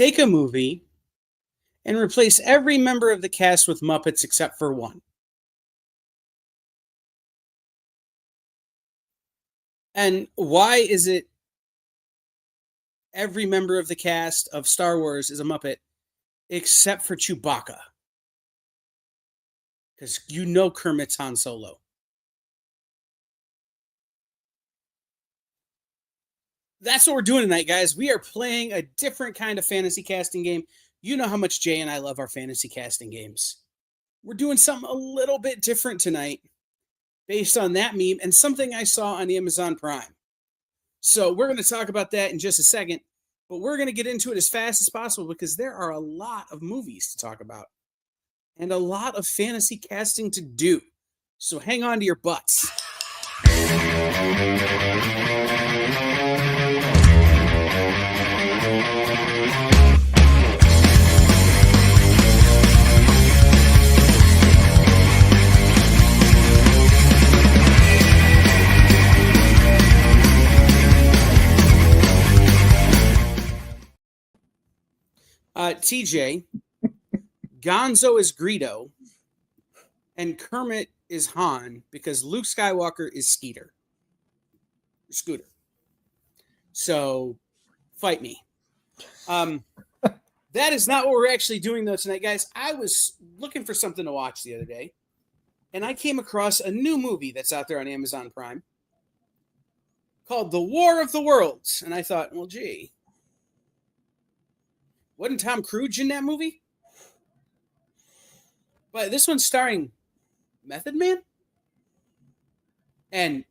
take a movie and replace every member of the cast with Muppets except for one. And why is it every member of the cast of Star Wars is a Muppet except for Chewbacca? Because you know Kermit's Han Solo. That's what we're doing tonight, guys. We are playing a different kind of fantasy casting game. You know how much Jay and I love our fantasy casting games. We're doing something a little bit different tonight based on that meme and something I saw on Amazon Prime. So we're going to talk about that in just a second, but we're going to get into it as fast as possible because there are a lot of movies to talk about and a lot of fantasy casting to do. So hang on to your butts. TJ, Gonzo is Greedo, and Kermit is Han because Luke Skywalker is Scooter. So, fight me. That is not what we're actually doing, though, tonight, guys. I was looking for something to watch the other day, and I came across a new movie that's out there on Amazon Prime called The War of the Worlds. And I thought, well, gee, wasn't Tom Cruise in that movie? But this one's starring Method Man and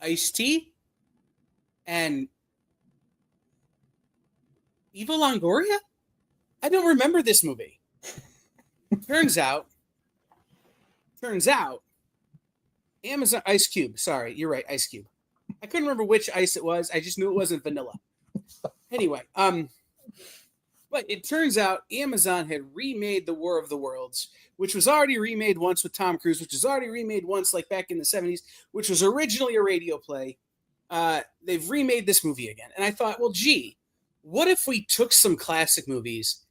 Ice-T and Eva Longoria? I don't remember this movie. Turns out, Amazon Ice Cube. Sorry, you're right, Ice Cube. I couldn't remember which ice it was. I just knew it wasn't vanilla. Anyway, but it turns out Amazon had remade The War of the Worlds, which was already remade once with Tom Cruise, which was already remade once like back in the 70s, which was originally a radio play. They've remade this movie again. And I thought, well, gee, what if we took some classic movies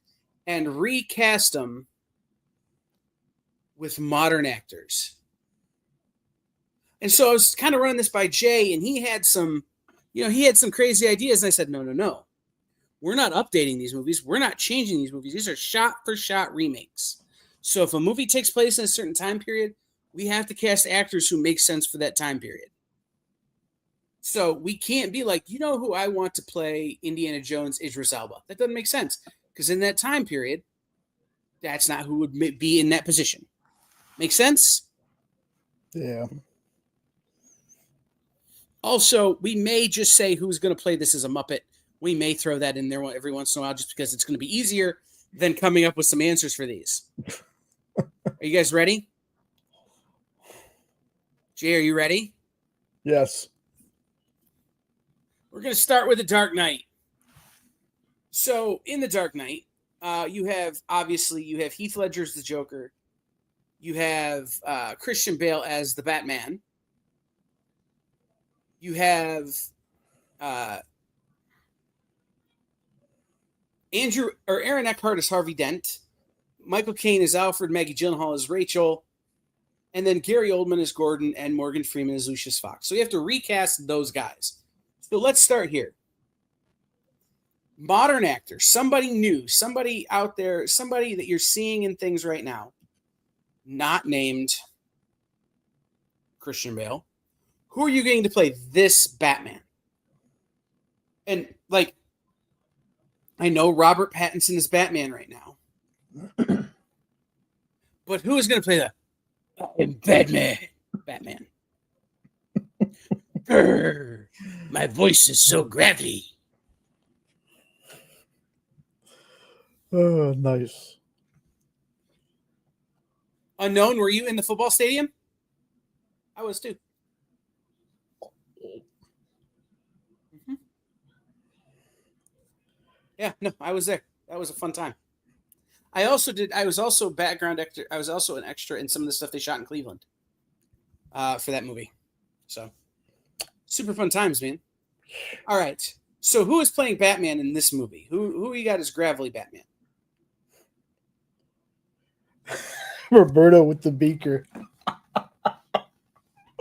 and recast them with modern actors? And so I was kind of running this by Jay, and he had some crazy ideas. And I said, no. We're not updating these movies. We're not changing these movies. These are shot-for-shot remakes. So if a movie takes place in a certain time period, we have to cast actors who make sense for that time period. So we can't be like, you know who I want to play Indiana Jones, Idris Elba. That doesn't make sense. Because in that time period, that's not who would be in that position. Make sense? Yeah. Also, we may just say who's going to play this as a Muppet. We may throw that in there every once in a while just because it's going to be easier than coming up with some answers for these. Are you guys ready? Jay, are you ready? Yes. We're going to start with The Dark Knight. So, in The Dark Knight, you have Heath Ledger as the Joker. You have Christian Bale as the Batman. You have Aaron Eckhart as Harvey Dent. Michael Caine as Alfred. Maggie Gyllenhaal as Rachel. And then Gary Oldman as Gordon and Morgan Freeman as Lucius Fox. So you have to recast those guys. So let's start here. Modern actor, somebody new, somebody out there, somebody that you're seeing in things right now, not named Christian Bale. Who are you getting to play this Batman? And, like, I know Robert Pattinson is Batman right now. But who is going to play the Batman? Grr, my voice is so gravelly. Oh, nice. Unknown, were you in the football stadium? I was too. Mm-hmm. Yeah, no, I was there. That was a fun time. I was also background actor. I was also an extra in some of the stuff they shot in Cleveland for that movie. So, super fun times, man. All right. So who is playing Batman in this movie? Who you got as Gravelly Batman? Roberto with the beaker.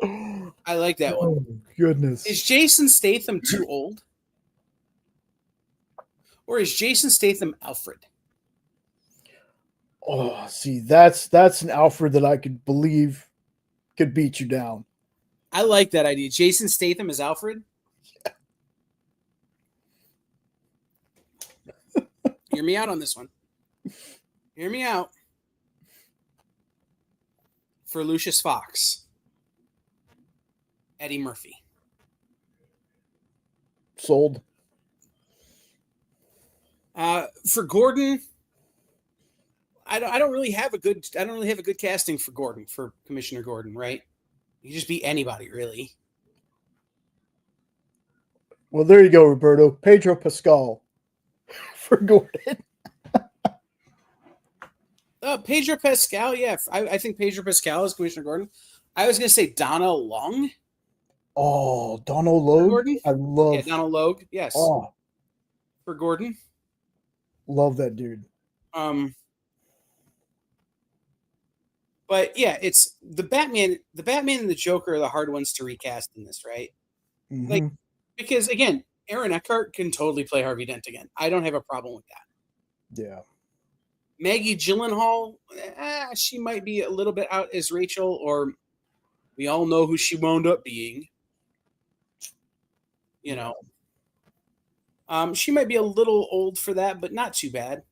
I like that one. Oh, goodness. Is Jason Statham too old? Or is Jason Statham Alfred? Oh, see, that's an Alfred that I could believe could beat you down. I like that idea. Jason Statham is Alfred? Hear me out on this one. Hear me out. For Lucius Fox, Eddie Murphy. Sold. For Gordon, I don't really have a good casting for Gordon, for Commissioner Gordon, right? You can just be anybody, really. Well, there you go, Roberto. Pedro Pascal for Gordon. Pedro Pascal, yeah. I think Pedro Pascal is Commissioner Gordon. I was going to say Donna Long. Oh, Donald Logue. Gordon? I love. Yeah, Donald Logue, yes. Oh, For Gordon. love that dude. But yeah, it's the Batman and the Joker are the hard ones to recast in this, right? Mhm. Like, because again, Aaron Eckhart can totally play Harvey Dent again. I don't have a problem with that. Yeah. Maggie Gyllenhaal, she might be a little bit out as Rachel, or we all know who she wound up being. You know, she might be a little old for that, but not too bad.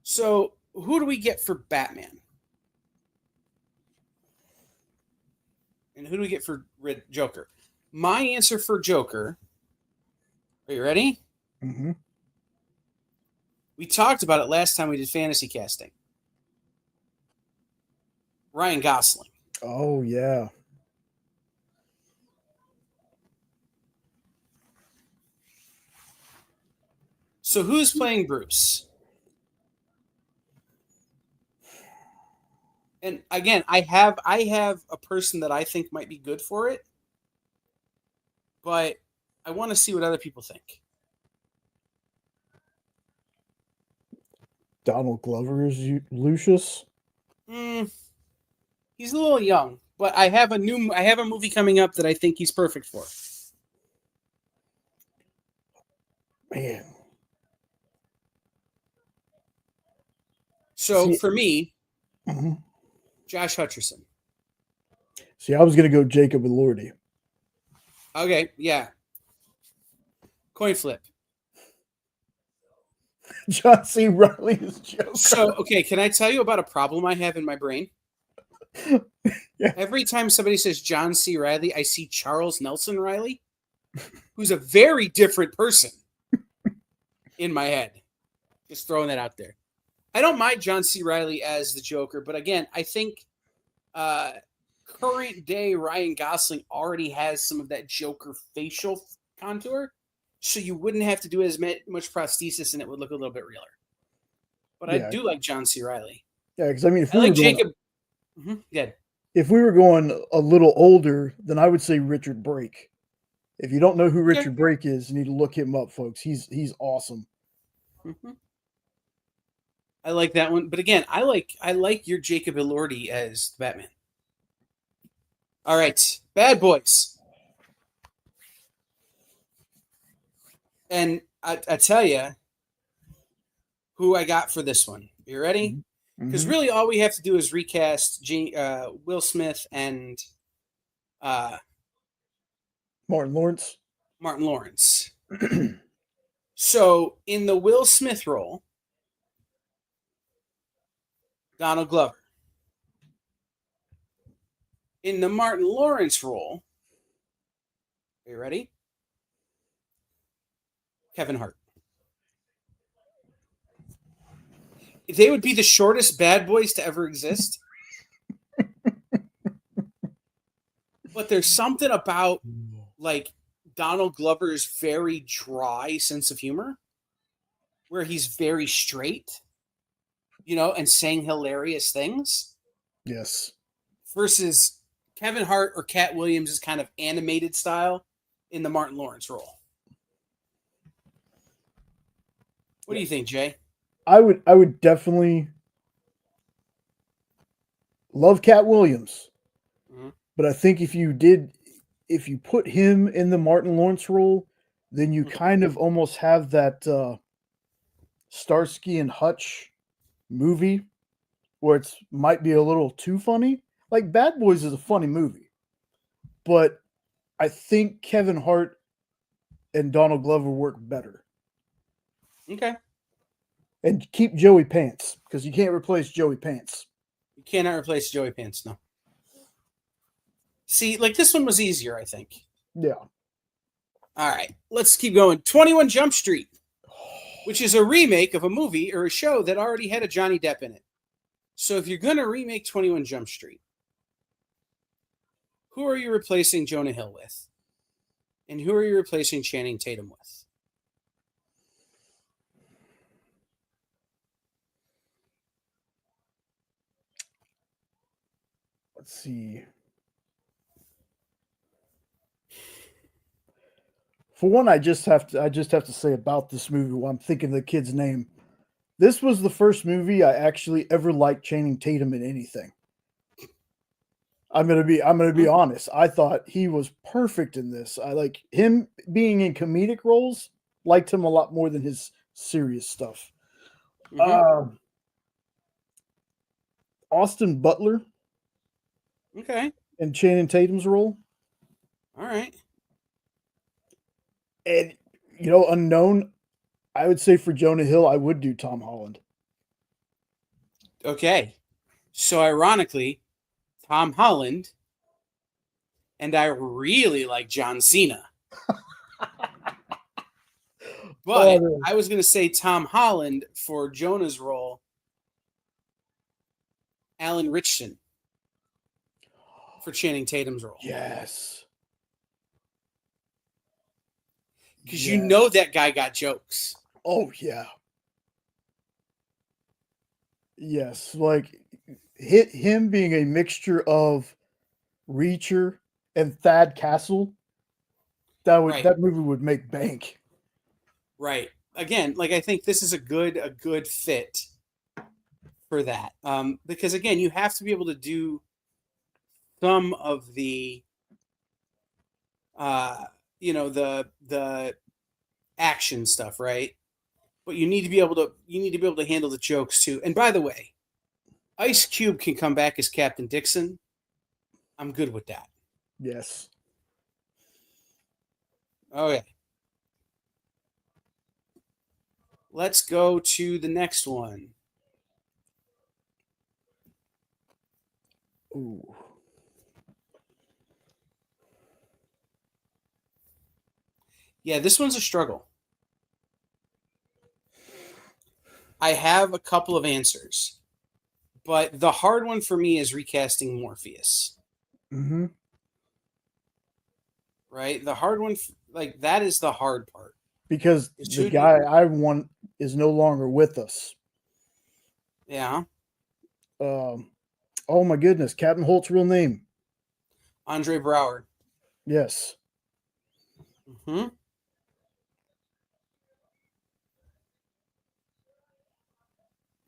So, who do we get for Batman? And who do we get for Joker? My answer for Joker. Are you ready? Mm-hmm. We talked about it last time we did fantasy casting. Ryan Gosling. Oh, yeah. So who's playing Bruce? And again, I have a person that I think might be good for it, but I want to see what other people think. Donald Glover is Lucius. He's a little young, but I have a movie coming up that I think he's perfect for. Man. So for me, mm-hmm. Josh Hutcherson. See, I was going to go Jacob Elordi. Okay, yeah. Coin flip. John C. Reilly is Joker. So, okay, can I tell you about a problem I have in my brain? Yeah. Every time somebody says John C. Reilly, I see Charles Nelson Reilly, who's a very different person in my head. Just throwing that out there. I don't mind John C. Reilly as the Joker, but again, I think current day Ryan Gosling already has some of that Joker facial contour, so you wouldn't have to do as much prosthesis and it would look a little bit realer. But yeah. I do like John C. Reilly. Yeah, because I mean, if I like Jacob. Yeah. If we were going a little older, then I would say Richard Brake. If you don't know who Richard Brake is, you need to look him up, folks. He's awesome. Mm-hmm. I like that one, but again, I like your Jacob Elordi as Batman. All right, Bad Boys, and I tell you who I got for this one. You ready? Because really, all we have to do is recast Will Smith and Martin Lawrence. Martin Lawrence. So in the Will Smith role, Donald Glover. In the Martin Lawrence role, are you ready? Kevin Hart. They would be the shortest bad boys to ever exist. But there's something about like Donald Glover's very dry sense of humor where he's very straight, you know, and saying hilarious things. Yes. Versus Kevin Hart or Cat Williams' kind of animated style in the Martin Lawrence role. What do you think, Jay? I would definitely love Cat Williams, Mhm. but I think if you put him in the Martin Lawrence role, then you Mhm. kind of almost have that Starsky and Hutch movie where it's might be a little too funny. Like Bad Boys is a funny movie, but I think Kevin Hart and Donald Glover work better. Okay. And keep Joey Pants because you can't replace Joey Pants. You cannot replace Joey Pants, no. See, like this one was easier, I think. Yeah. All right, let's keep going. 21 Jump Street, which is a remake of a movie or a show that already had a Johnny Depp in it. So if you're going to remake 21 Jump Street, who are you replacing Jonah Hill with? And who are you replacing Channing Tatum with? Let's see. For one, I just have to say about this movie while I'm thinking of the kid's name. This was the first movie I actually ever liked Channing Tatum in anything. I'm gonna be honest. I thought he was perfect in this. I like him being in comedic roles. Liked him a lot more than his serious stuff. Mm-hmm. Austin Butler Okay. in Channing Tatum's role, All right. and unknown. I would say for Jonah Hill, I would do Tom Holland. Okay. So ironically, Tom Holland and I really like John Cena. But I was going to say Tom Holland for Jonah's role, Alan Ritchson for Channing Tatum's role. Yes. Because you know that guy got jokes. Oh, yeah. Yes. Like him being a mixture of Reacher and Thad Castle, that movie would make bank. Right. Again, like I think this is a good fit for that. Because again, you have to be able to do some of the the action stuff, right? But you need to be able to handle the jokes too. And by the way, Ice Cube can come back as Captain Dixon. I'm good with that. Yes. Okay. Let's go to the next one. Ooh. Yeah, this one's a struggle. I have a couple of answers, but the hard one for me is recasting Morpheus. Mm-hmm. Right? The hard one, like that is the hard part. Because the guy I want is no longer with us. Yeah. Oh my goodness, Captain Holt's real name? Andre Braugher. Yes. Hmm.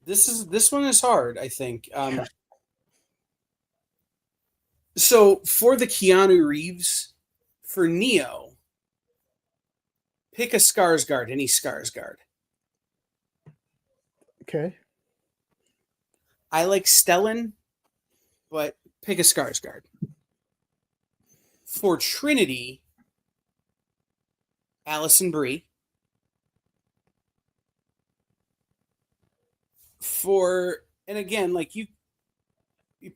This one is hard, I think. So for the Keanu Reeves, for Neo, pick a Skarsgård, any Skarsgård. Okay. I like Stellan, but pick a Skarsgård. For Trinity, Alison Brie. And again, like you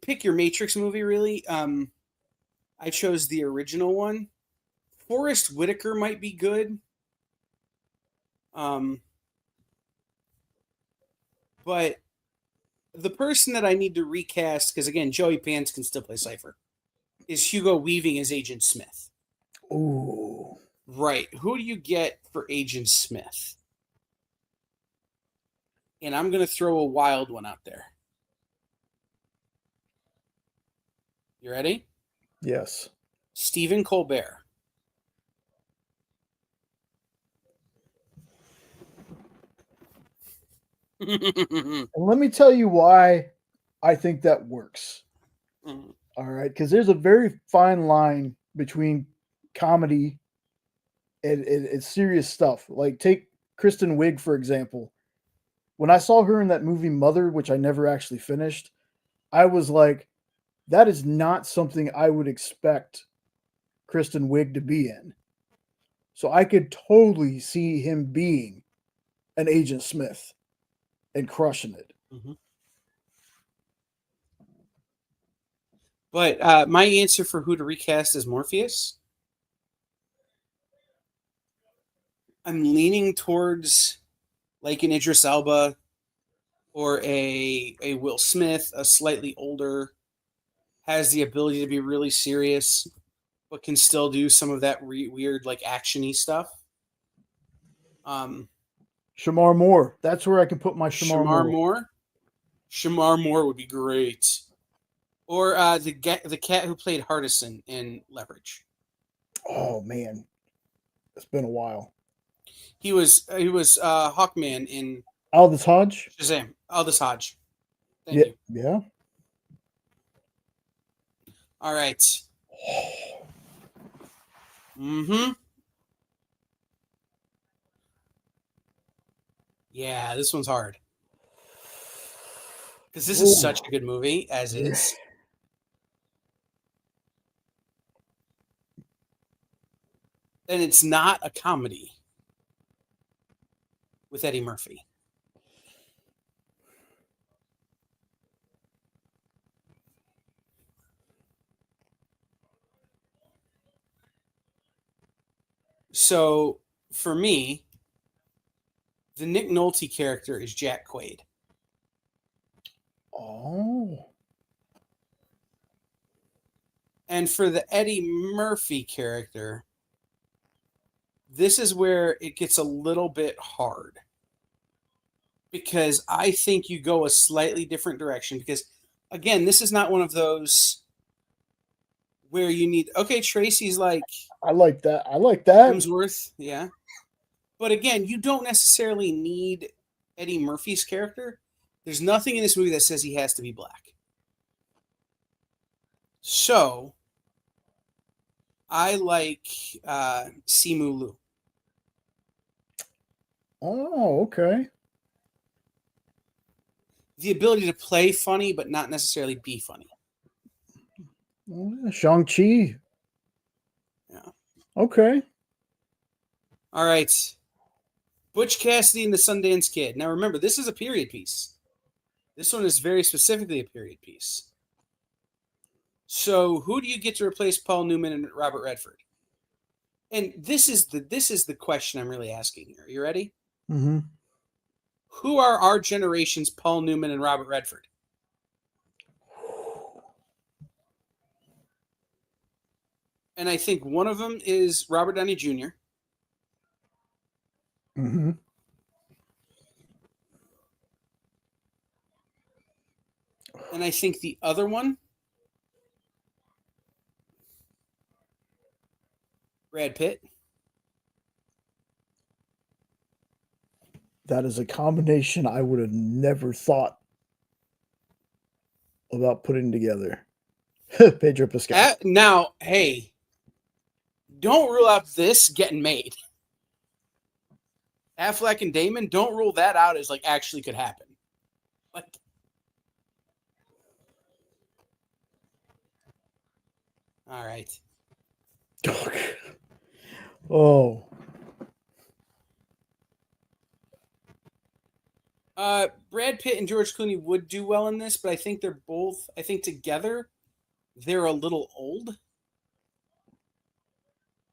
pick your Matrix movie, really. I chose the original one. Forrest Whitaker might be good. But the person that I need to recast, because again, Joey Pants can still play Cypher, is Hugo Weaving as Agent Smith. Ooh. Right. Who do you get for Agent Smith? And I'm going to throw a wild one out there. You ready? Yes. Stephen Colbert. And let me tell you why I think that works. Mm. All right, because there's a very fine line between comedy and serious stuff. Like take Kristen Wiig for example. When I saw her in that movie Mother, which I never actually finished, I was like, that is not something I would expect Kristen Wiig to be in. So I could totally see him being an Agent Smith and crushing it. Mhm. But my answer for who to recast as Morpheus, I'm leaning towards like an Idris Elba or a Will Smith, a slightly older, has the ability to be really serious, but can still do some of that weird like actiony stuff. Um, Shamar Moore. That's where I can put my Shamar Shamar Moore. Moore. Shamar Moore would be great. Or the cat who played Hardison in Leverage. Oh man, it's been a while. He was Hawkman in Aldous Hodge. Shazam. Aldous Hodge. Thank Yeah, you. yeah. All right. Mm-hmm. Yeah, this one's hard. Because this is such a good movie as is. And it's not a comedy with Eddie Murphy. So for me, the Nick Nolte character is Jack Quaid. Oh. And for the Eddie Murphy character, this is where it gets a little bit hard. Because I think you go a slightly different direction. Because, again, this is not one of those where you need, okay, Tracy's like I like that. I like that. Hemsworth, yeah. But again, you don't necessarily need Eddie Murphy's character. There's nothing in this movie that says he has to be black. So, I like Simu Liu. Oh, okay. The ability to play funny, but not necessarily be funny. Shang-Chi. Yeah. Okay. All right. Butch Cassidy and the Sundance Kid. Now remember, this is a period piece. This one is very specifically a period piece. So who do you get to replace Paul Newman and Robert Redford? And this is the question I'm really asking here. Are you ready? Mm-hmm. Who are our generation's Paul Newman and Robert Redford? And I think one of them is Robert Downey Jr. Mm-hmm. And I think the other one, Brad Pitt. That is a combination I would have never thought about putting together. Pedro Pascal. Now, hey, don't rule out this getting made. Affleck and Damon, don't rule that out as like actually could happen. Like, all right. Oh. Brad Pitt and George Clooney would do well in this, but I think I think together, they're a little old.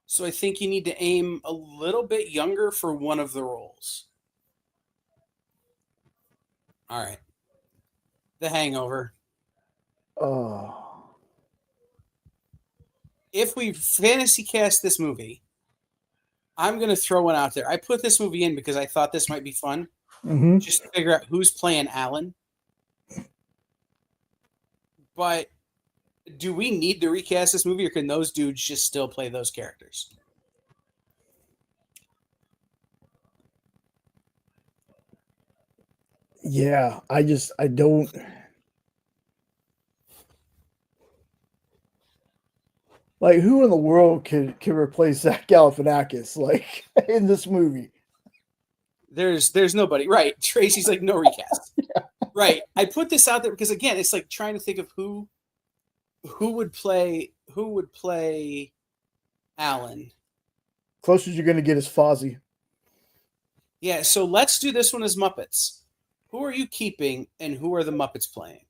So I think you need to aim a little bit younger for one of the roles. All right. The Hangover. Oh. If we fantasy cast this movie, I'm going to throw one out there. I put this movie in because I thought this might be fun. Mm-hmm. Just to figure out who's playing Alan. But do we need to recast this movie, or can those dudes just still play those characters? Yeah, I don't. Like, who in the world can replace Zach Galifianakis like in this movie? There's nobody. Right. Tracy's like, no recast. Right. I put this out there because again, it's like trying to think of who would play Alan. Closest you're gonna get is Fozzie. Yeah, so let's do this one as Muppets. Who are you keeping and who are the Muppets playing?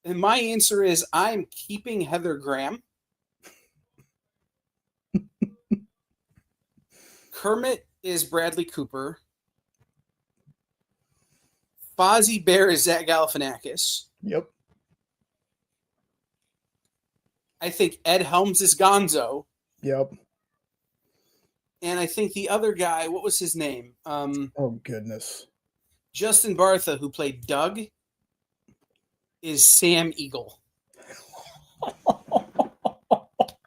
And my answer is I'm keeping Heather Graham. Kermit is Bradley Cooper. Fozzie Bear is Zach Galifianakis. Yep. I think Ed Helms is Gonzo. Yep. And I think the other guy, what was his name? Oh goodness. Justin Bartha, who played Doug, is Sam Eagle.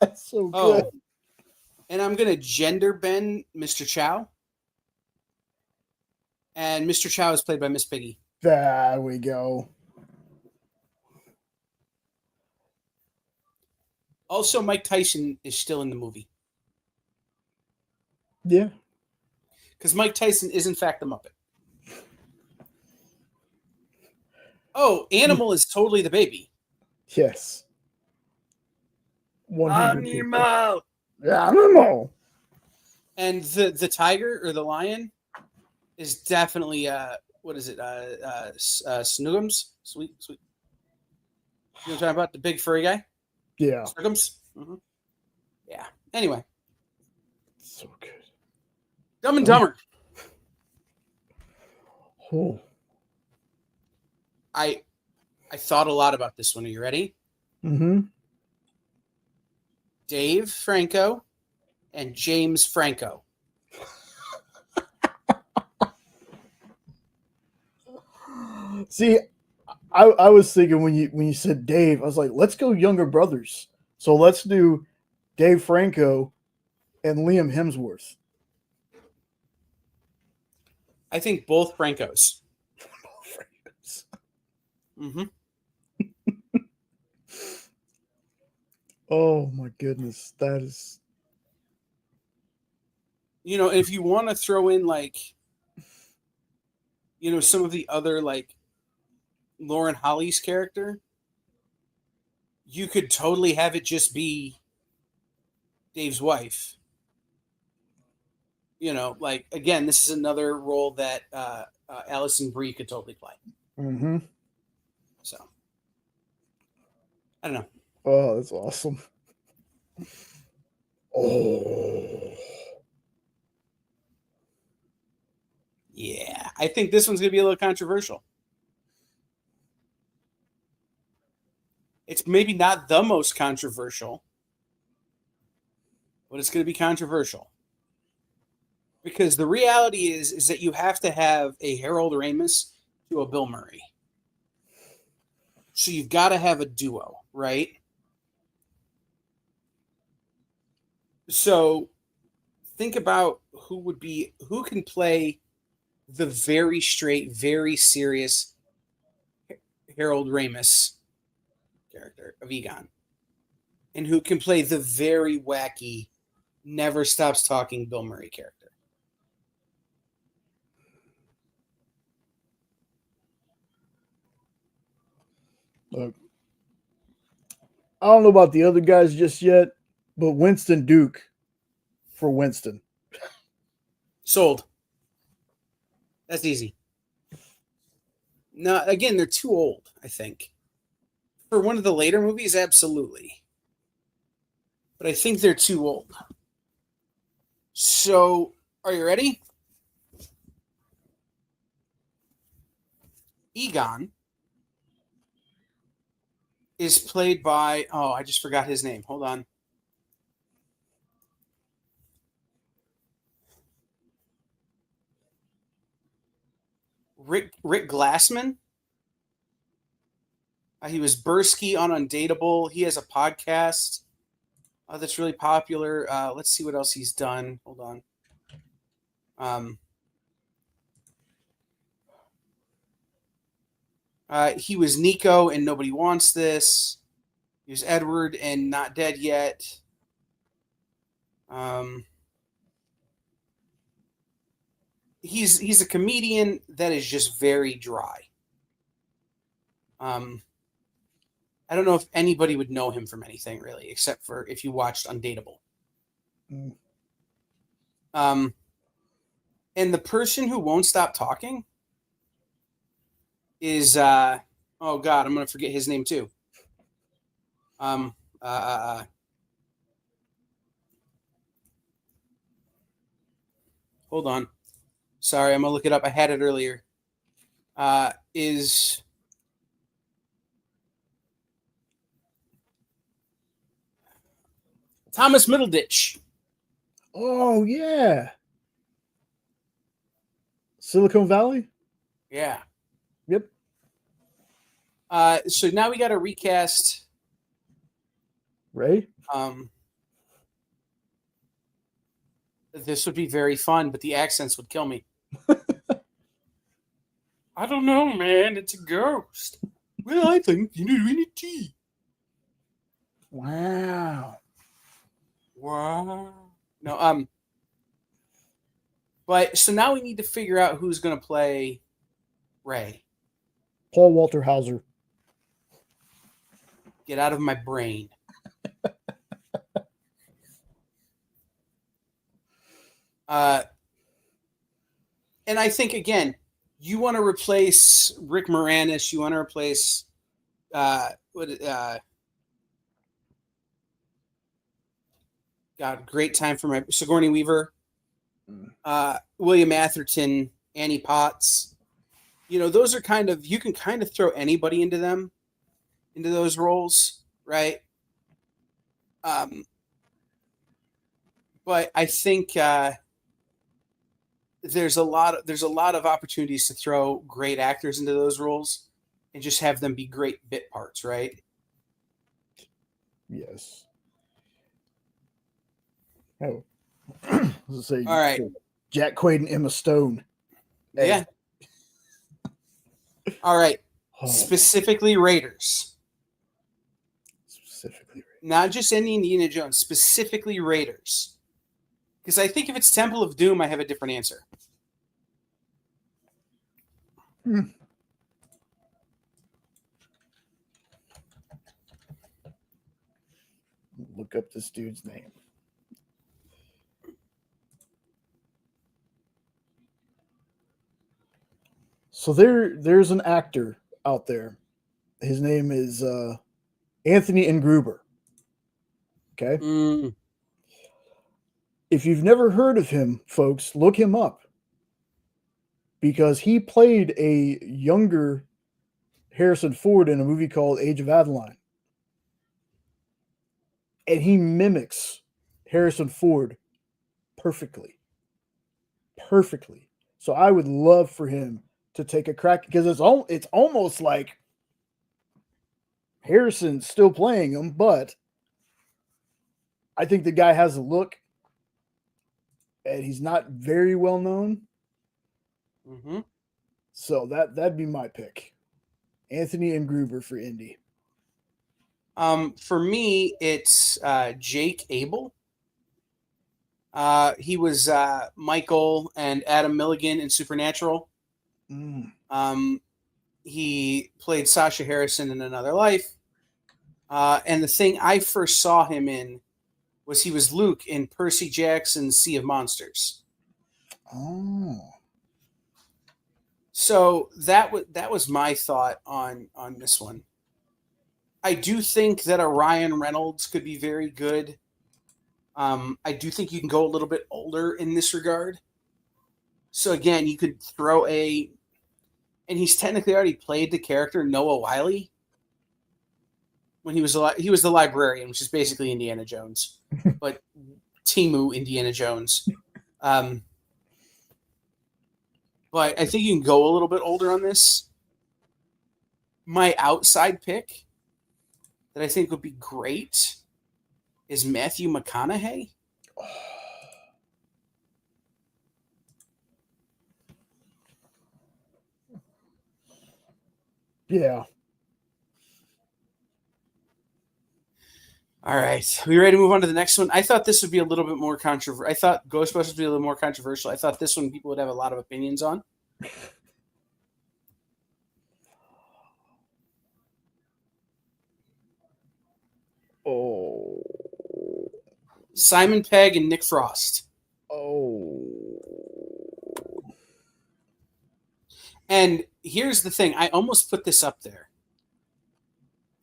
That's so good. Oh, and I'm going to gender bend Mr. Chow. And Mr. Chow is played by Miss Piggy. There we go. Also, Mike Tyson is still in the movie. Yeah. Because Mike Tyson is, in fact, the Muppet. Oh, Animal is totally the baby. Yes. 100%. Animal! Animal! And the tiger or the lion is definitely, what is it? Snoogums? Sweet. You know what I'm talking about? The big furry guy? Yeah. Snoogums? Mm-hmm. Yeah. Anyway. So good. Dumb and Dumber. Oh. I thought a lot about this one. Are you ready? Mm-hmm. Dave Franco and James Franco. See, I was thinking when you said Dave, I was like, let's go younger brothers. So let's do Dave Franco and Liam Hemsworth. I think both Francos. Mm-hmm. Oh my goodness, that is. You know, if you want to throw in like, you know, some of the other like Lauren Holly's character, you could totally have it just be Dave's wife. You know, like again, this is another role that Alison Brie could totally play. Mm-hmm. So, I don't know. Oh, that's awesome. Oh. Yeah, I think this one's going to be a little controversial. It's maybe not the most controversial, but it's going to be controversial. Because the reality is that you have to have a Harold Ramis to a Bill Murray. So you've got to have a duo, right? So think about who can play the very straight, very serious Harold Ramis character of Egon, and who can play the very wacky, never stops talking Bill Murray character. Look, I don't know about the other guys just yet, but Winston Duke for Winston. Sold. That's easy. No, again, they're too old, I think. For one of the later movies, absolutely. But I think they're too old. So, are you ready? Egon is played by, oh, I just forgot his name. Hold on. Rick Glassman. He was Bursky on Undateable. He has a podcast that's really popular. Let's see what else he's done. Hold on. He was Nico and Nobody Wants This. He was Edward and Not Dead Yet. He's a comedian that is just very dry. I don't know if anybody would know him from anything really, except for if you watched Undateable. Mm. And the person who won't stop talking is oh god, I'm gonna forget his name too. Hold on. Sorry, I'm gonna look it up. I had it earlier. Is Thomas Middleditch. Oh yeah. Silicon Valley? Yeah. Yep. So now we got to recast Ray? This would be very fun, but the accents would kill me. I don't know, man. It's a ghost. Well, I think we need tea. Wow. Wow. No, but so now we need to figure out who's going to play Ray. Paul Walter Hauser. Get out of my brain. And I think, again, you want to replace Rick Moranis. You want to replace God, great time for my Sigourney Weaver, William Atherton, Annie Potts. You know, those are kind of, you can kind of throw anybody into those roles, right? But I think there's a lot of opportunities to throw great actors into those roles and just have them be great bit parts, right? Yes. Oh. Let's say, all right. Jack Quaid and Emma Stone. Hey. Yeah. All right. Oh. Specifically Raiders. Specifically Raiders. Not just any Indiana Jones. Specifically Raiders. Because I think if it's Temple of Doom, I have a different answer. Look up this dude's name. So there's an actor out there. His name is Anthony N. Gruber. Okay. Mm. If you've never heard of him, folks, look him up. Because he played a younger Harrison Ford in a movie called Age of Adeline. And he mimics Harrison Ford perfectly. Perfectly. So I would love for him to take a crack, because it's almost like Harrison's still playing him, but I think the guy has a look, and he's not very well known. Mm-hmm. So that'd be my pick. Anthony N. Gruber for Indy. For me, it's Jake Abel. He was Michael and Adam Milligan in Supernatural. He played Sasha Harrison in Another Life. And the thing I first saw him in was he was Luke in Percy Jackson's Sea of Monsters. Oh. So that was my thought on this one. I do think that a Ryan Reynolds could be very good. I do think you can go a little bit older in this regard. So again, you could throw and he's technically already played the character Noah Wyle when he was the librarian, which is basically Indiana Jones, but Timu Indiana Jones. But I think you can go a little bit older on this. My outside pick that I think would be great is Matthew McConaughey. Yeah. All right. We ready to move on to the next one? I thought this would be a little bit more controversial. I thought Ghostbusters would be a little more controversial. I thought this one people would have a lot of opinions on. Oh. Simon Pegg and Nick Frost. Oh. And here's the thing. I almost put this up there.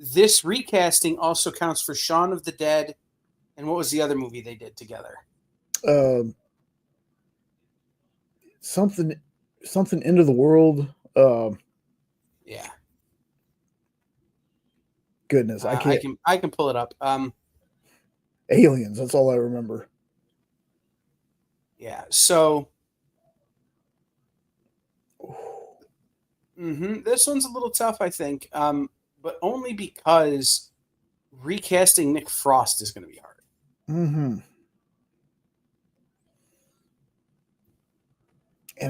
This recasting also counts for Shaun of the Dead. And what was the other movie they did together? Something Into the World. Yeah. Goodness, I can't. I can pull it up. Aliens. That's all I remember. Yeah. So. This one's a little tough, I think, but only because recasting Nick Frost is going to be hard. And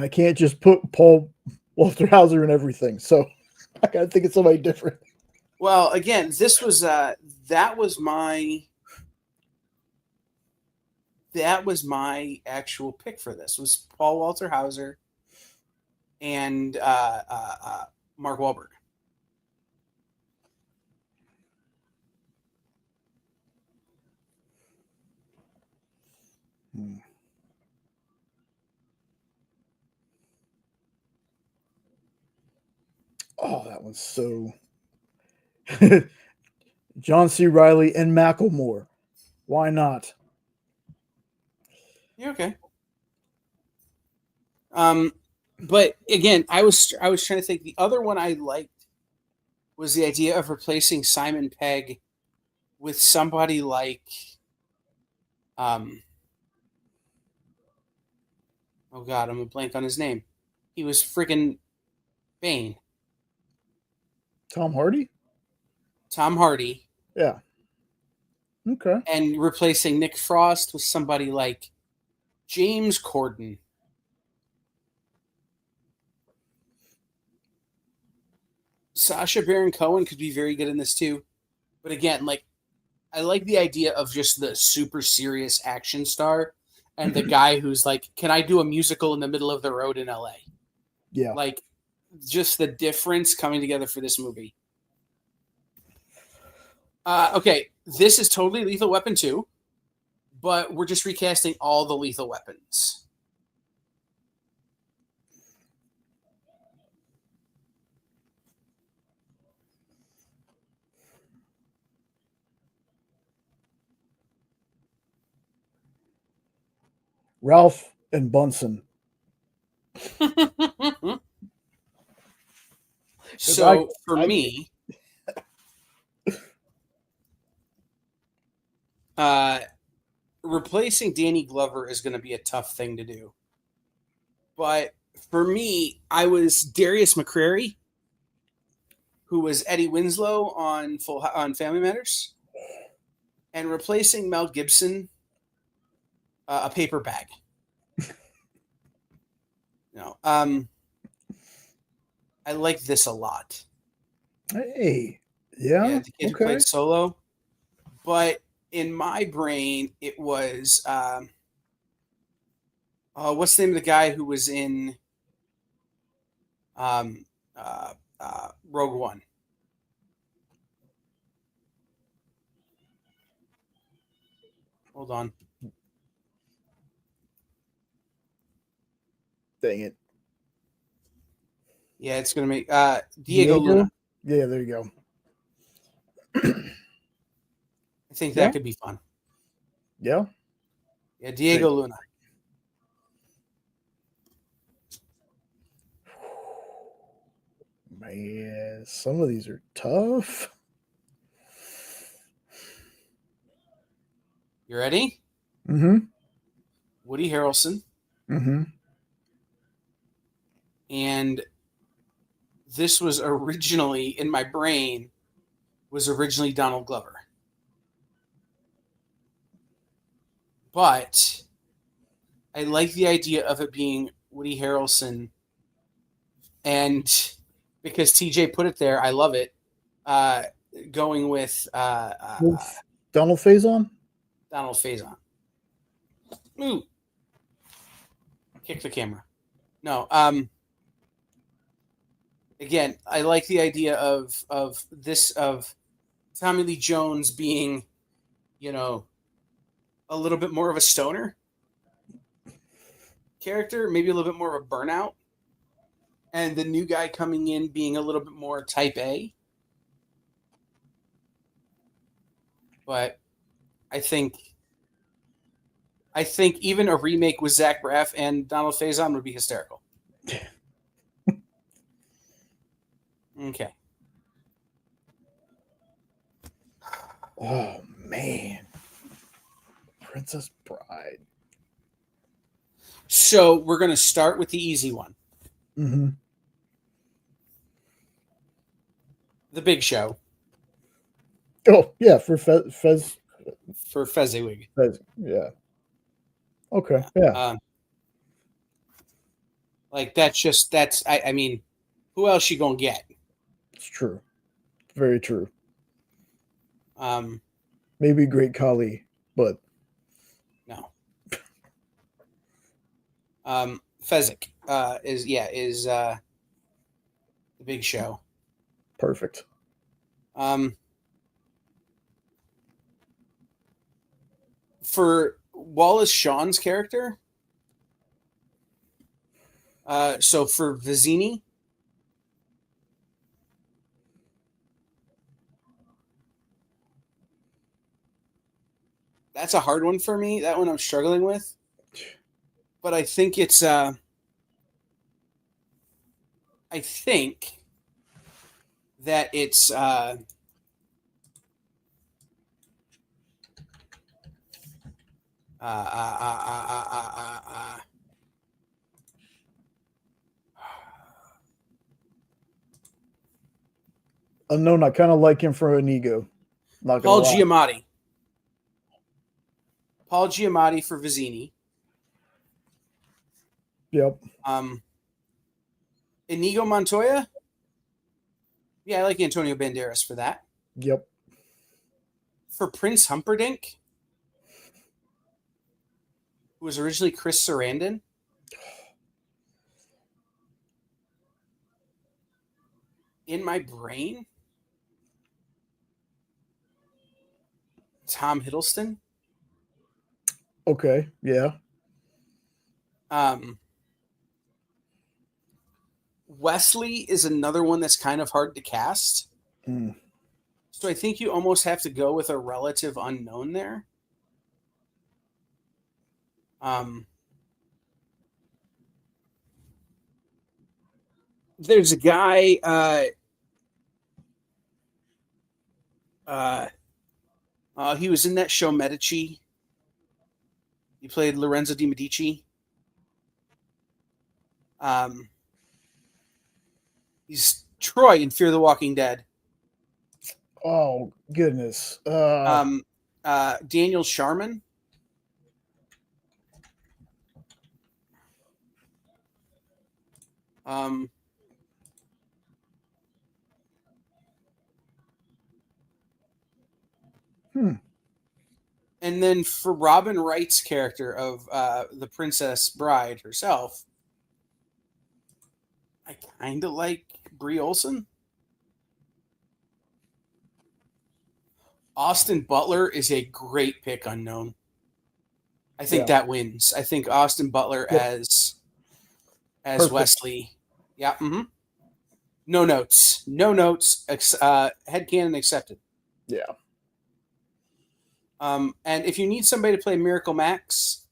I can't just put Paul Walter Hauser in everything, so I got to think of somebody different. Well, again, this was that was my actual pick for this was Paul Walter Hauser and Mark Wahlberg. Oh, that one's so. John C. Reilly and Macklemore. Why not? Yeah, okay. But again, I was trying to think. The other one I liked was the idea of replacing Simon Pegg with somebody like, oh God, I'm a blank on his name. He was friggin' Bane. Tom Hardy? Tom Hardy. Yeah. Okay. And replacing Nick Frost with somebody like James Corden. Sacha Baron Cohen could be very good in this too. But again, like, I like the idea of just the super serious action star and the guy who's like, can I do a musical in the middle of the road in LA? Yeah. Like, just the difference coming together for this movie. Okay, this is totally Lethal Weapon 2, but we're just recasting all the Lethal Weapons. Ralph and Bunsen. So for me, replacing Danny Glover is going to be a tough thing to do. But for me, I was Darius McCrary, who was Eddie Winslow on Family Matters, and replacing Mel Gibson, a paper bag. No, I like this a lot. Hey, yeah, the kid who played Solo, but in my brain, it was what's the name of the guy who was in Rogue One? Hold on. Dang it. Yeah, it's going to make Diego Luna. Yeah, there you go. I think that could be fun. Yeah. Yeah, Diego Luna. Man, some of these are tough. You ready? Mm-hmm. Woody Harrelson. Mm-hmm. And this was originally, in my brain, was originally Donald Glover. But I like the idea of it being Woody Harrelson and because TJ put it there. I love it. Going with Donald Faison? Donald Faison. Ooh. Kick the camera. No. Again, I like the idea of Tommy Lee Jones being, a little bit more of a stoner character, maybe a little bit more of a burnout, and the new guy coming in being a little bit more type A. But I think even a remake with Zach Braff and Donald Faison would be hysterical. Okay. Oh man, Princess Bride. So we're going to start with the easy one. Mm-hmm. The Big Show. Oh yeah, for Fez. For Fezziwig. Yeah. Okay. Yeah. I mean, who else you gonna get? It's true. Very true. Um, Maybe Great Khali, but no. Fezzik is the Big Show. Perfect. For Wallace Shawn's character, so for Vizzini, that's a hard one for me. That one I'm struggling with. But I think it's I think that it's Unknown. I kind of like him for Inigo. Not Paul gonna lie. Giamatti. Paul Giamatti for Vizzini. Yep. Inigo Montoya. Yeah, I like Antonio Banderas for that. Yep. For Prince Humperdinck, who was originally Chris Sarandon. In my brain, Tom Hiddleston. Okay. Yeah. Wesley is another one that's kind of hard to cast. Mm. So I think you almost have to go with a relative unknown there. There's a guy. He was in that show Medici. He played Lorenzo di Medici. He's Troy in Fear the Walking Dead. Oh goodness. Daniel Sharman. And then for Robin Wright's character of the Princess Bride herself, I kind of like Brie Olson. Austin Butler is a great pick unknown. I think that wins. I think Austin Butler as Perfect. Wesley. Yeah. Mm-hmm. No notes. Headcanon accepted. Yeah. And if you need somebody to play Miracle Max,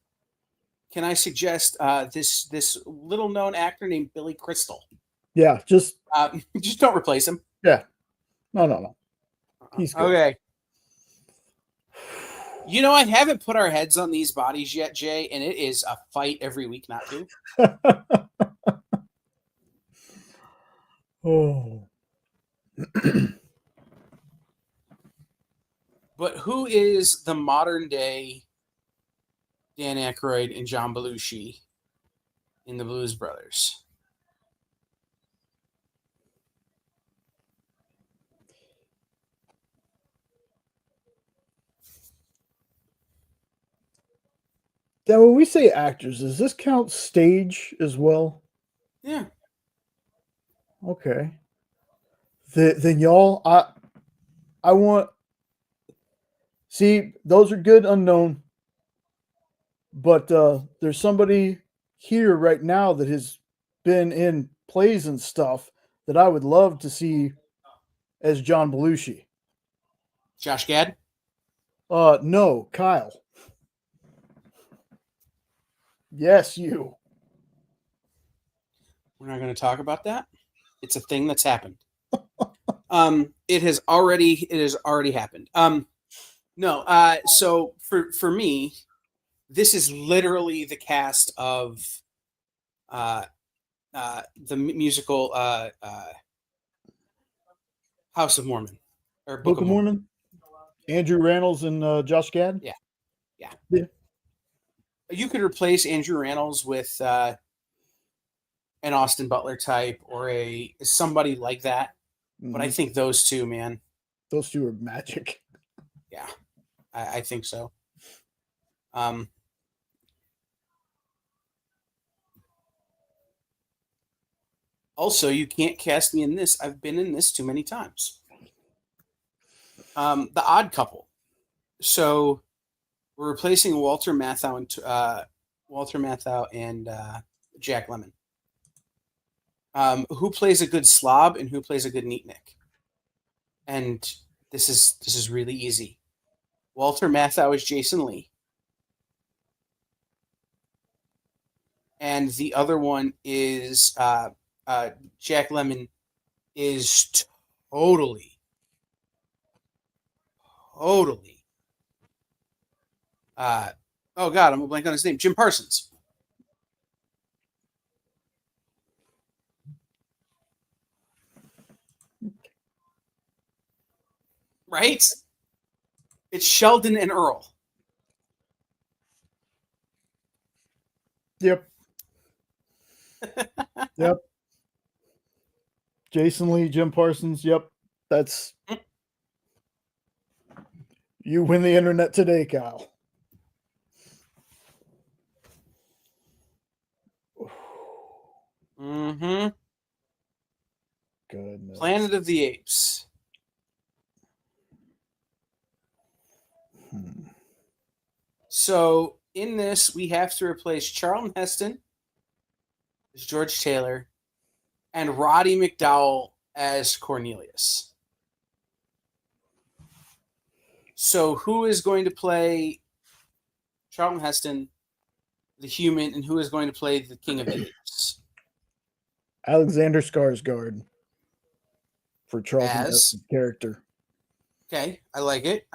can I suggest this little known actor named Billy Crystal? Yeah, just don't replace him. Yeah. No. He's good. Okay. I haven't put our heads on these bodies yet, Jay, and it is a fight every week not to. Oh. But who is the modern day Dan Aykroyd and John Belushi in the Blues Brothers? Now, when we say actors, does this count stage as well? Yeah. Okay. Then y'all, I want. See, those are good unknown, but there's somebody here right now that has been in plays and stuff that I would love to see as John Belushi. Josh Gad. No, Kyle. Yes, you. We're not going to talk about that. It's a thing that's happened. It has already happened. No. So for me, this is literally the cast of the musical House of Mormon or Book of Mormon. Andrew Rannells and Josh Gad. Yeah. Yeah. You could replace Andrew Rannells with an Austin Butler type or somebody like that. But I think those two, man. Those two are magic. Yeah, I think so. Also, you can't cast me in this. I've been in this too many times. The Odd Couple. So we're replacing Walter Matthau and Jack Lemmon. Who plays a good slob and who plays a good neatnik? And this is really easy. Walter Matthau is Jason Lee. And the other one is Jack Lemmon is totally oh god, I'm blank on his name. Jim Parsons. Right? It's Sheldon and Earl. Yep. Yep. Jason Lee, Jim Parsons. Yep. That's you win the internet today, Kyle. Mm-hmm. Goodness. Planet of the Apes. So in this, we have to replace Charlton Heston as George Taylor and Roddy McDowall as Cornelius. So who is going to play Charlton Heston, the human, and who is going to play the King of the Apes? Alexander Skarsgård for Charlton Heston's character. Okay, I like it.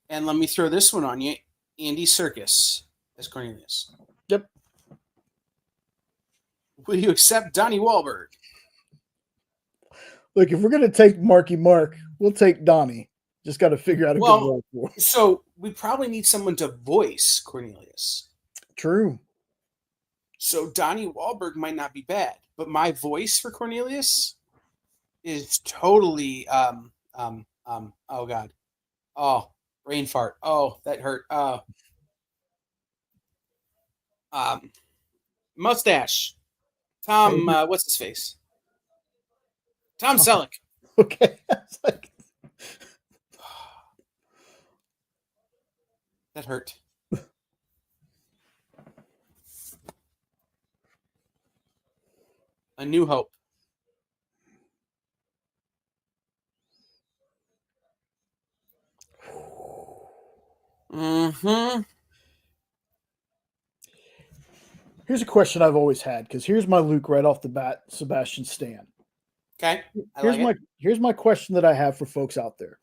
And let me throw this one on you. Andy Serkis as Cornelius. Yep. Will you accept Donnie Wahlberg? Look, if we're going to take Marky Mark, we'll take Donnie. Just got to figure out a good role for him. So we probably need someone to voice Cornelius. True. So Donnie Wahlberg might not be bad, but my voice for Cornelius is totally oh god. Oh, brain fart. Oh, that hurt. Mustache. Tom what's his face? Tom Selleck. Okay. It's like... That hurt. A New Hope. Mm-hmm. Here's a question I've always had, because here's my Luke right off the bat, Sebastian Stan. Okay. Here's my question that I have for folks out there.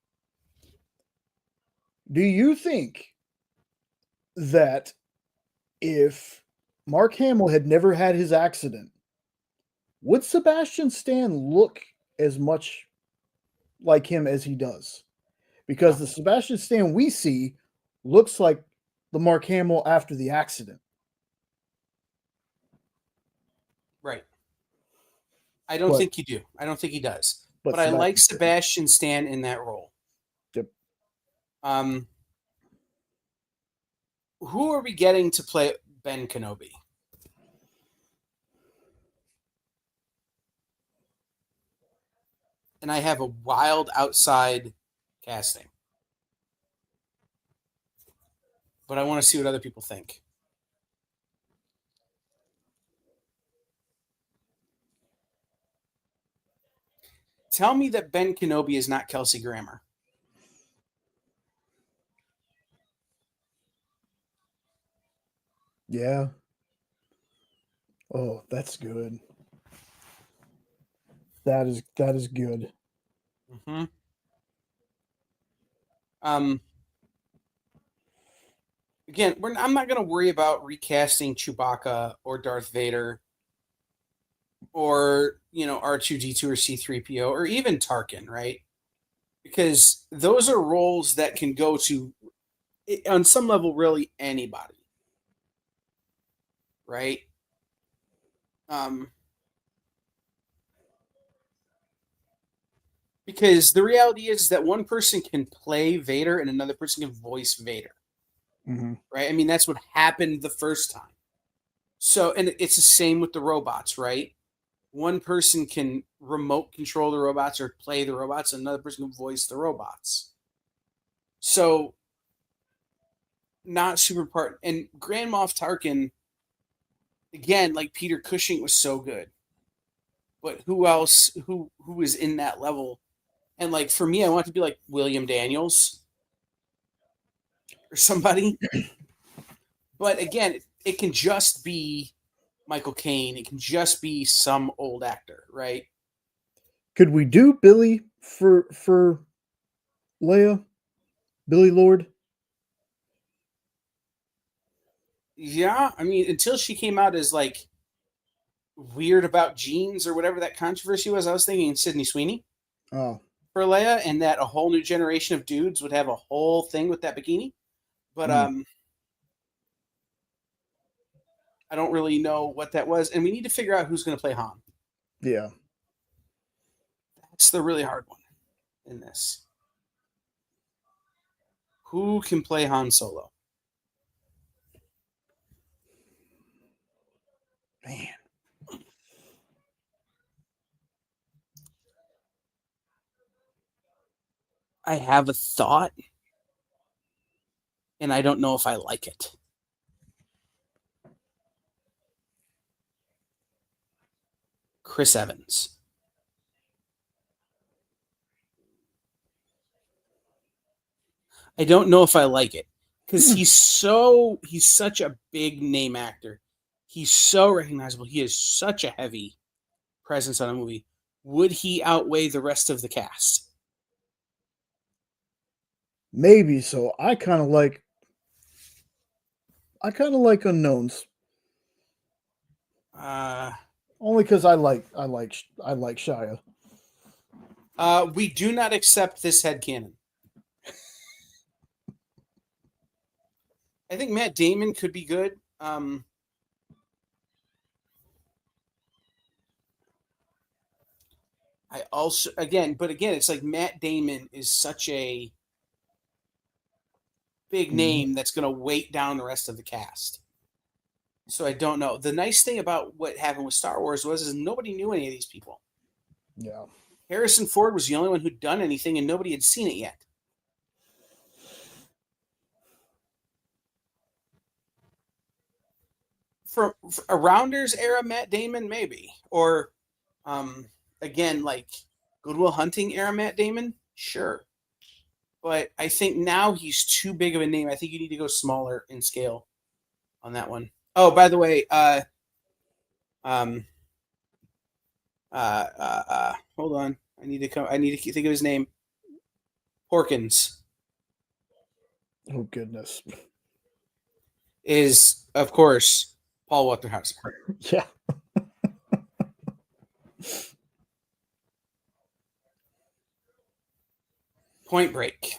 Do you think that if Mark Hamill had never had his accident, would Sebastian Stan look as much like him as he does? Because the Sebastian Stan we see looks like the Mark Hamill after the accident. Right. I don't think you do. I don't think he does. But I like Sebastian Stan in that role. Yep. who are we getting to play Ben Kenobi? And I have a wild outside casting. But I want to see what other people think. Tell me that Ben Kenobi is not Kelsey Grammer. Yeah. Oh, that's good. That is good. Mm-hmm. Again, I'm not going to worry about recasting Chewbacca or Darth Vader or, R2D2 or C3PO or even Tarkin, right? Because those are roles that can go to, on some level, really anybody, right? Because the reality is that one person can play Vader and another person can voice Vader, right? I mean, that's what happened the first time. So, and it's the same with the robots, right? One person can remote control the robots or play the robots, and another person can voice the robots. So, not super part. And Grand Moff Tarkin, again, like Peter Cushing was so good, but who else? Who is in that level? And like for me, I want it to be like William Daniels or somebody. But again, it can just be Michael Caine. It can just be some old actor, right? Could we do Billy for Leia? Billy Lord? Yeah, I mean, until she came out as like weird about jeans or whatever that controversy was, I was thinking Sydney Sweeney Oh. for Leia, and that a whole new generation of dudes would have a whole thing with that bikini. But I don't really know what that was, and we need to figure out who's going to play Han. Yeah. That's the really hard one in this. Who can play Han Solo? Man. I have a thought, and I don't know if I like it. Chris Evans. I don't know if I like it because he's such a big name actor. He's so recognizable. He is such a heavy presence on a movie. Would he outweigh the rest of the cast? Maybe so. I kind of like unknowns. Only because I like Shia. We do not accept this headcanon. I think Matt Damon could be good. I also again, it's like Matt Damon is such a big name that's going to weight down the rest of the cast. So I don't know. The nice thing about what happened with Star Wars is nobody knew any of these people. Yeah. Harrison Ford was the only one who'd done anything, and nobody had seen it yet. For a Rounders era Matt Damon, maybe. Or, again, like Good Will Hunting era Matt Damon, sure. But I think now he's too big of a name. I think you need to go smaller in scale on that one. Oh, by the way, hold on. I need to think of his name. Porkins. Oh goodness. Is of course Paul Walter Hauser. Yeah. Point Break.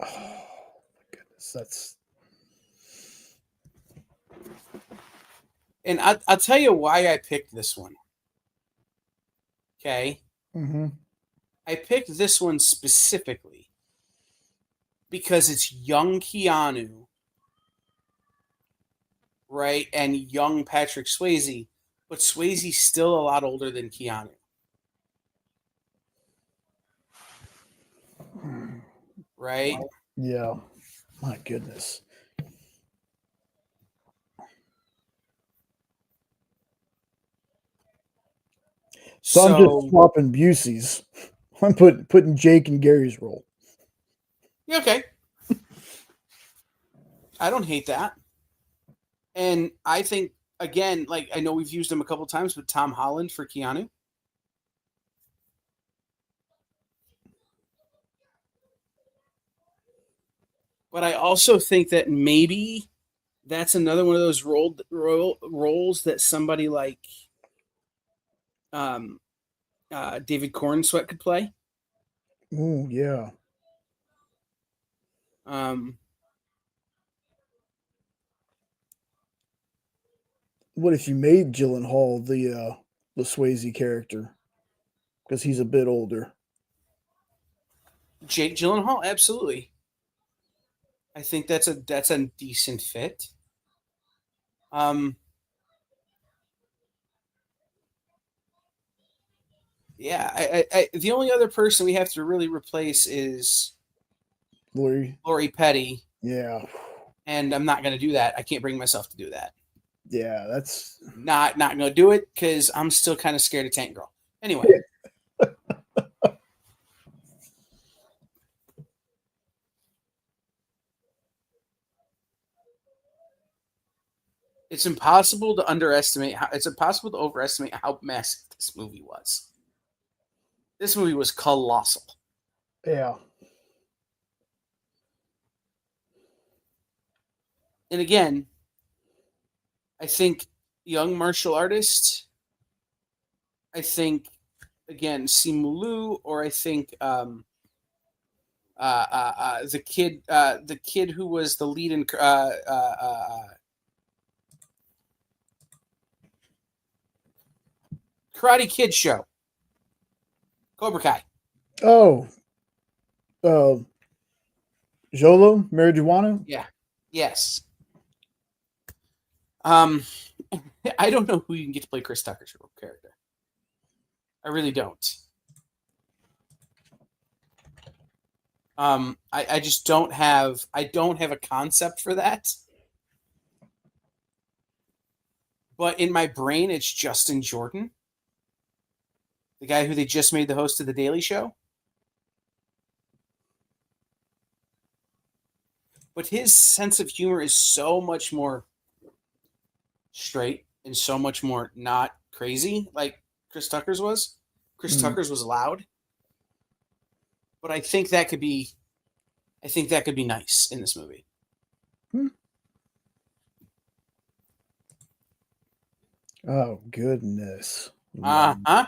Oh my goodness, that's. And I'll tell you why I picked this one. Okay. Mm-hmm. I picked this one specifically because it's young Keanu, right, and young Patrick Swayze, but Swayze's still a lot older than Keanu. Right? Yeah. My goodness. So I'm just swapping Busey's. I'm putting Jake in Gary's role. Yeah, okay. I don't hate that. And I think, again, like, I know we've used him a couple times, but Tom Holland for Keanu. But I also think that maybe that's another one of those roles that somebody like David Cornsweet could play. Oh, yeah. What if you made Gyllenhaal the Swayze character? Because he's a bit older. Jake Gyllenhaal, absolutely. I think that's a decent fit. Yeah, I the only other person we have to really replace is Lori Petty. Yeah. And I'm not going to do that. I can't bring myself to do that. Yeah, that's not going to do it because I'm still kind of scared of Tank Girl. Anyway. It's impossible to overestimate how massive this movie was. This movie was colossal. Yeah. And again, I think young martial artist, I think, again, Simu Liu, or I think the kid who was the lead in Karate Kid show, Cobra Kai. Oh, Jolo Marijuana. Yeah. Yes. I don't know who you can get to play Chris Tucker's character. I really don't. I just don't have a concept for that. But in my brain, it's Justin Jordan, the guy who they just made the host of The Daily Show. But his sense of humor is so much more straight and so much more not crazy like Chris Tucker's was. Chris Tucker's was loud. But I think that could be nice in this movie. Oh, goodness. Uh-huh.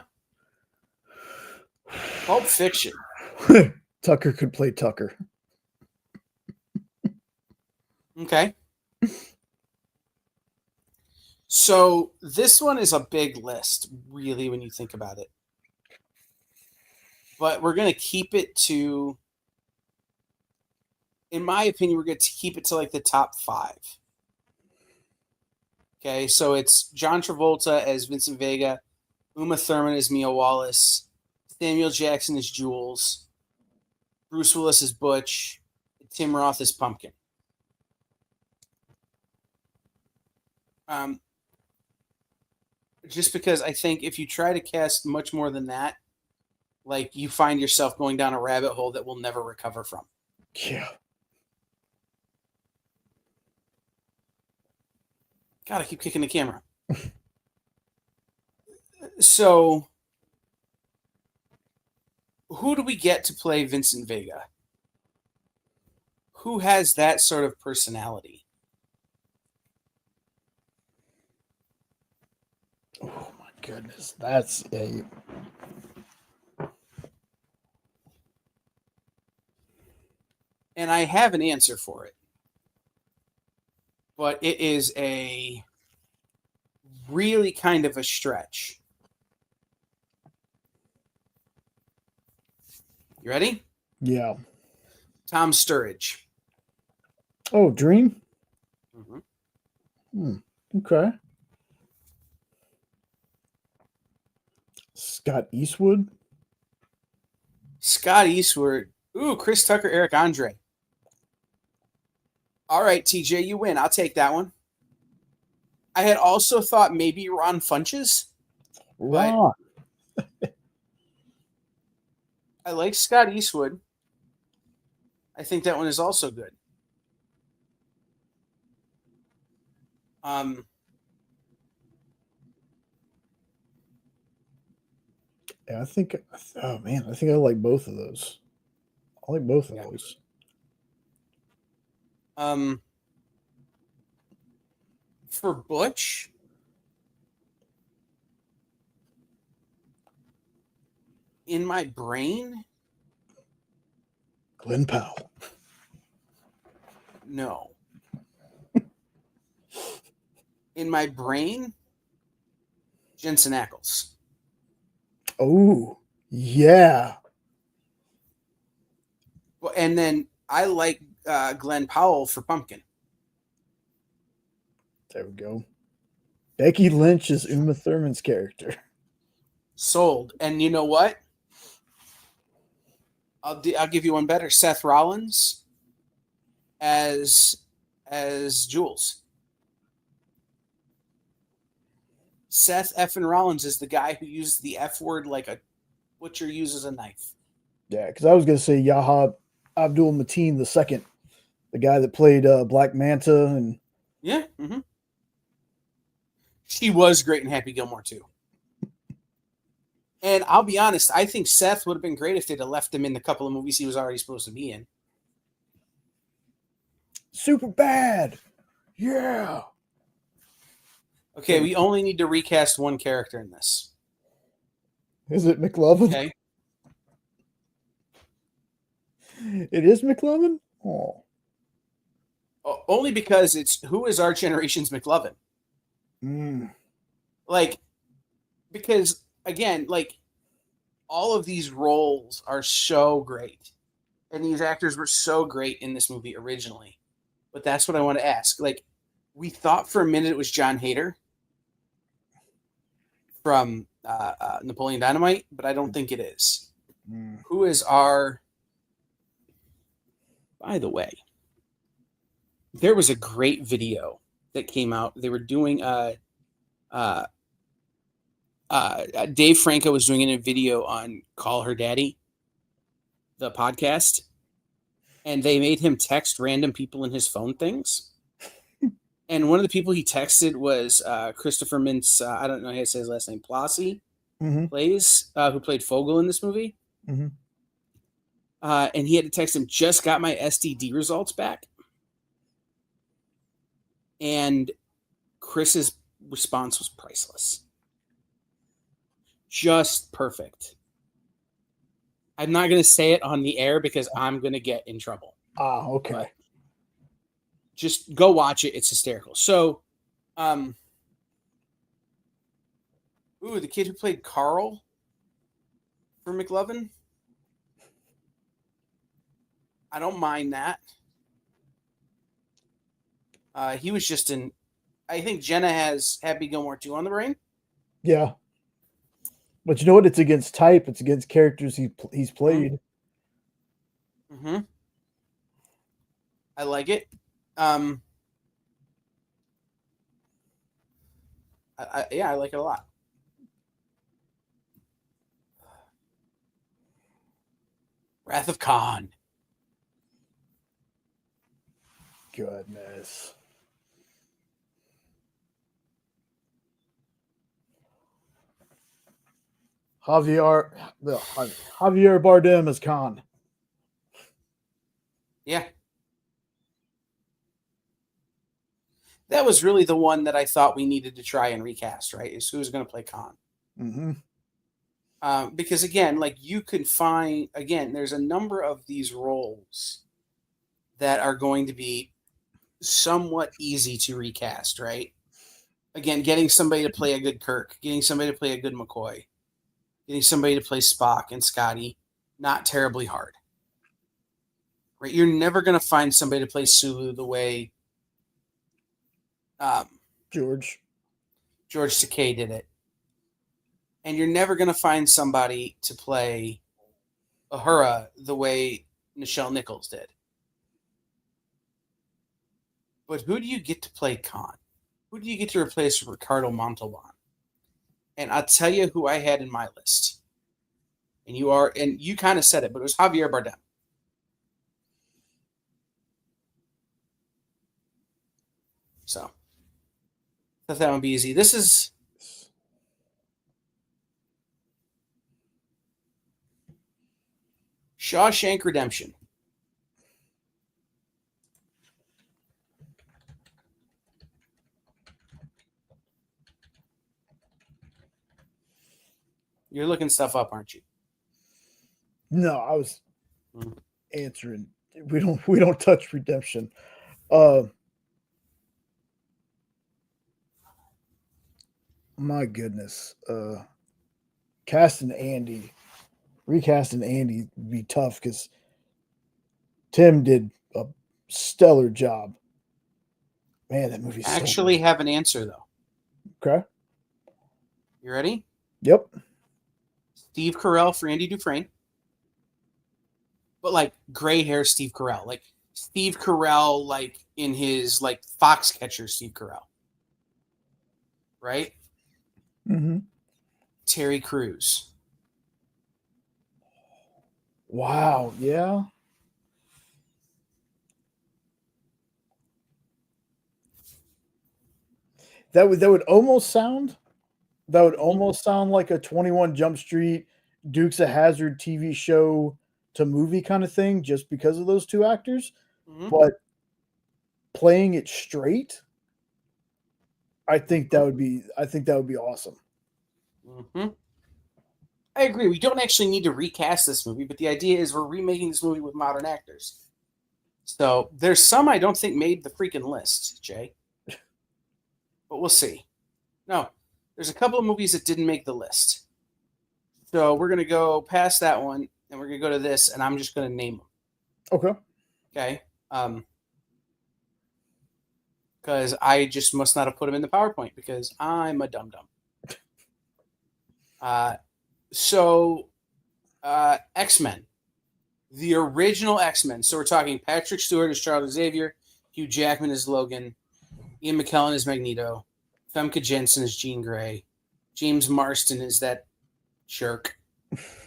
Pulp Fiction. Tucker could play Tucker. Okay. So this one is a big list, really, when you think about it. But we're going to keep it to, in my opinion, we're going to keep it to like the top 5. Okay, so it's John Travolta as Vincent Vega, Uma Thurman as Mia Wallace, Samuel Jackson as Jules, Bruce Willis as Butch, Tim Roth as Pumpkin. Just because I think if you try to cast much more than that, like, you find yourself going down a rabbit hole that we'll never recover from. Yeah. God, I keep kicking the camera. So, who do we get to play Vincent Vega? Who has that sort of personality? Oh my goodness, that's a. And I have an answer for it. But it is a really kind of a stretch. You ready? Yeah. Tom Sturridge. Oh, Dream? Mm-hmm. Okay. Scott Eastwood? Scott Eastwood. Ooh, Chris Tucker, Eric Andre. All right, TJ, you win. I'll take that one. I had also thought maybe Ron Funches, but Ron. I like Scott Eastwood. I think that one is also good. Yeah, I think. Oh man, I think I like both of those. I like both of Yeah. those. For Butch, in my brain, Glenn Powell. no. In my brain, Jensen Ackles. Oh yeah. Well, and then I like Glenn Powell for Pumpkin. There we go. Becky Lynch is Uma Thurman's character. Sold. And you know what? I'll give you one better. Seth Rollins as Jules. Seth effing Rollins is the guy who used the F word like a butcher uses a knife. Yeah, because I was going to say Yahya Abdul Mateen II, the guy that played Black Manta, and Yeah. Mm-hmm. She was great in Happy Gilmore too. And I'll be honest, I think Seth would have been great if they'd have left him in the couple of movies he was already supposed to be in. Super Bad. Yeah. Okay, we only need to recast one character in this. Is it McLovin? Okay. It is McLovin? Oh. Only because it's who is our generation's McLovin? Like, because again, like all of these roles are so great, and these actors were so great in this movie originally. But that's what I want to ask. Like, we thought for a minute it was John Hader from Napoleon Dynamite, but I don't think it is. Who is our? By the way, there was a great video that came out. They were doing Dave Franco was doing a video on Call Her Daddy, the podcast, and they made him text random people in his phone things. And one of the people he texted was Christopher Mintz. I don't know how to say his last name. Plassi plays, who played Fogel in this movie. Mm-hmm. And he had to text him, just got my STD results back. And Chris's response was priceless. Just perfect. I'm not going to say it on the air because I'm going to get in trouble. Ah, okay. But just go watch it. It's hysterical. So, the kid who played Carl for McLovin. I don't mind that. He was just in. I think Jenna has Happy Gilmore 2 on the brain. Yeah. But you know what? It's against type. It's against characters he's played. Mm-hmm. I like it. I like it a lot. Wrath of Khan. Goodness. Javier Bardem as Khan. Yeah. That was really the one that I thought we needed to try and recast, right? Is who's going to play Khan. Mm-hmm. Because again, like you could find, again, there's a number of these roles that are going to be somewhat easy to recast, right? Again, getting somebody to play a good Kirk, getting somebody to play a good McCoy, getting somebody to play Spock and Scotty, not terribly hard. Right? You're never going to find somebody to play Sulu the way George Takei did it. And you're never going to find somebody to play Uhura the way Nichelle Nichols did. But who do you get to play Khan? Who do you get to replace Ricardo Montalban? And I'll tell you who I had in my list. And you kind of said it, but it was Javier Bardem. So, thought that would be easy. This is Shawshank Redemption. You're looking stuff up, aren't you? No, I was answering. We don't touch Redemption. My goodness. Recasting Andy would be tough because Tim did a stellar job. Man, that movie actually have an answer though. Okay. You ready? Yep. Steve Carell for Andy Dufresne. But like gray hair Steve Carell. Like Steve Carell like in his like Foxcatcher Steve Carell. Right? Mm-hmm. Terry Crews. Wow, yeah. That would almost sound like a 21 Jump Street, Dukes of Hazzard TV show to movie kind of thing, just because of those two actors. Mm-hmm. But playing it straight, I think that would be awesome. Mm-hmm. I agree. We don't actually need to recast this movie, but the idea is we're remaking this movie with modern actors. So there's some I don't think made the freaking list, Jay. But we'll see. No, there's a couple of movies that didn't make the list. So we're going to go past that one, and we're going to go to this, and I'm just going to name them. Okay. Okay. Because I just must not have put them in the PowerPoint because I'm a dum-dum. X-Men. The original X-Men. So we're talking Patrick Stewart as Charles Xavier, Hugh Jackman as Logan, Ian McKellen as Magneto, Famke Janssen as Jean Grey, James Marsden as that jerk,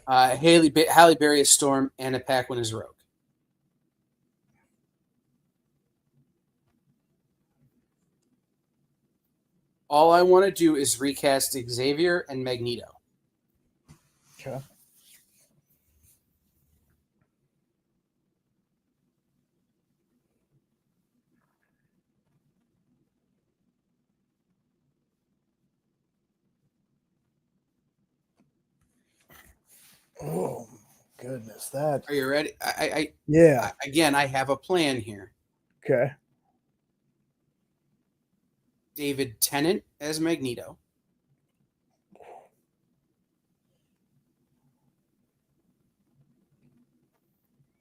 Halle Berry as Storm, Anna Paquin as Rogue. All I want to do is recast Xavier and Magneto. Okay. Oh goodness, that. Are you ready? Yeah. Again, I have a plan here. Okay. David Tennant as Magneto.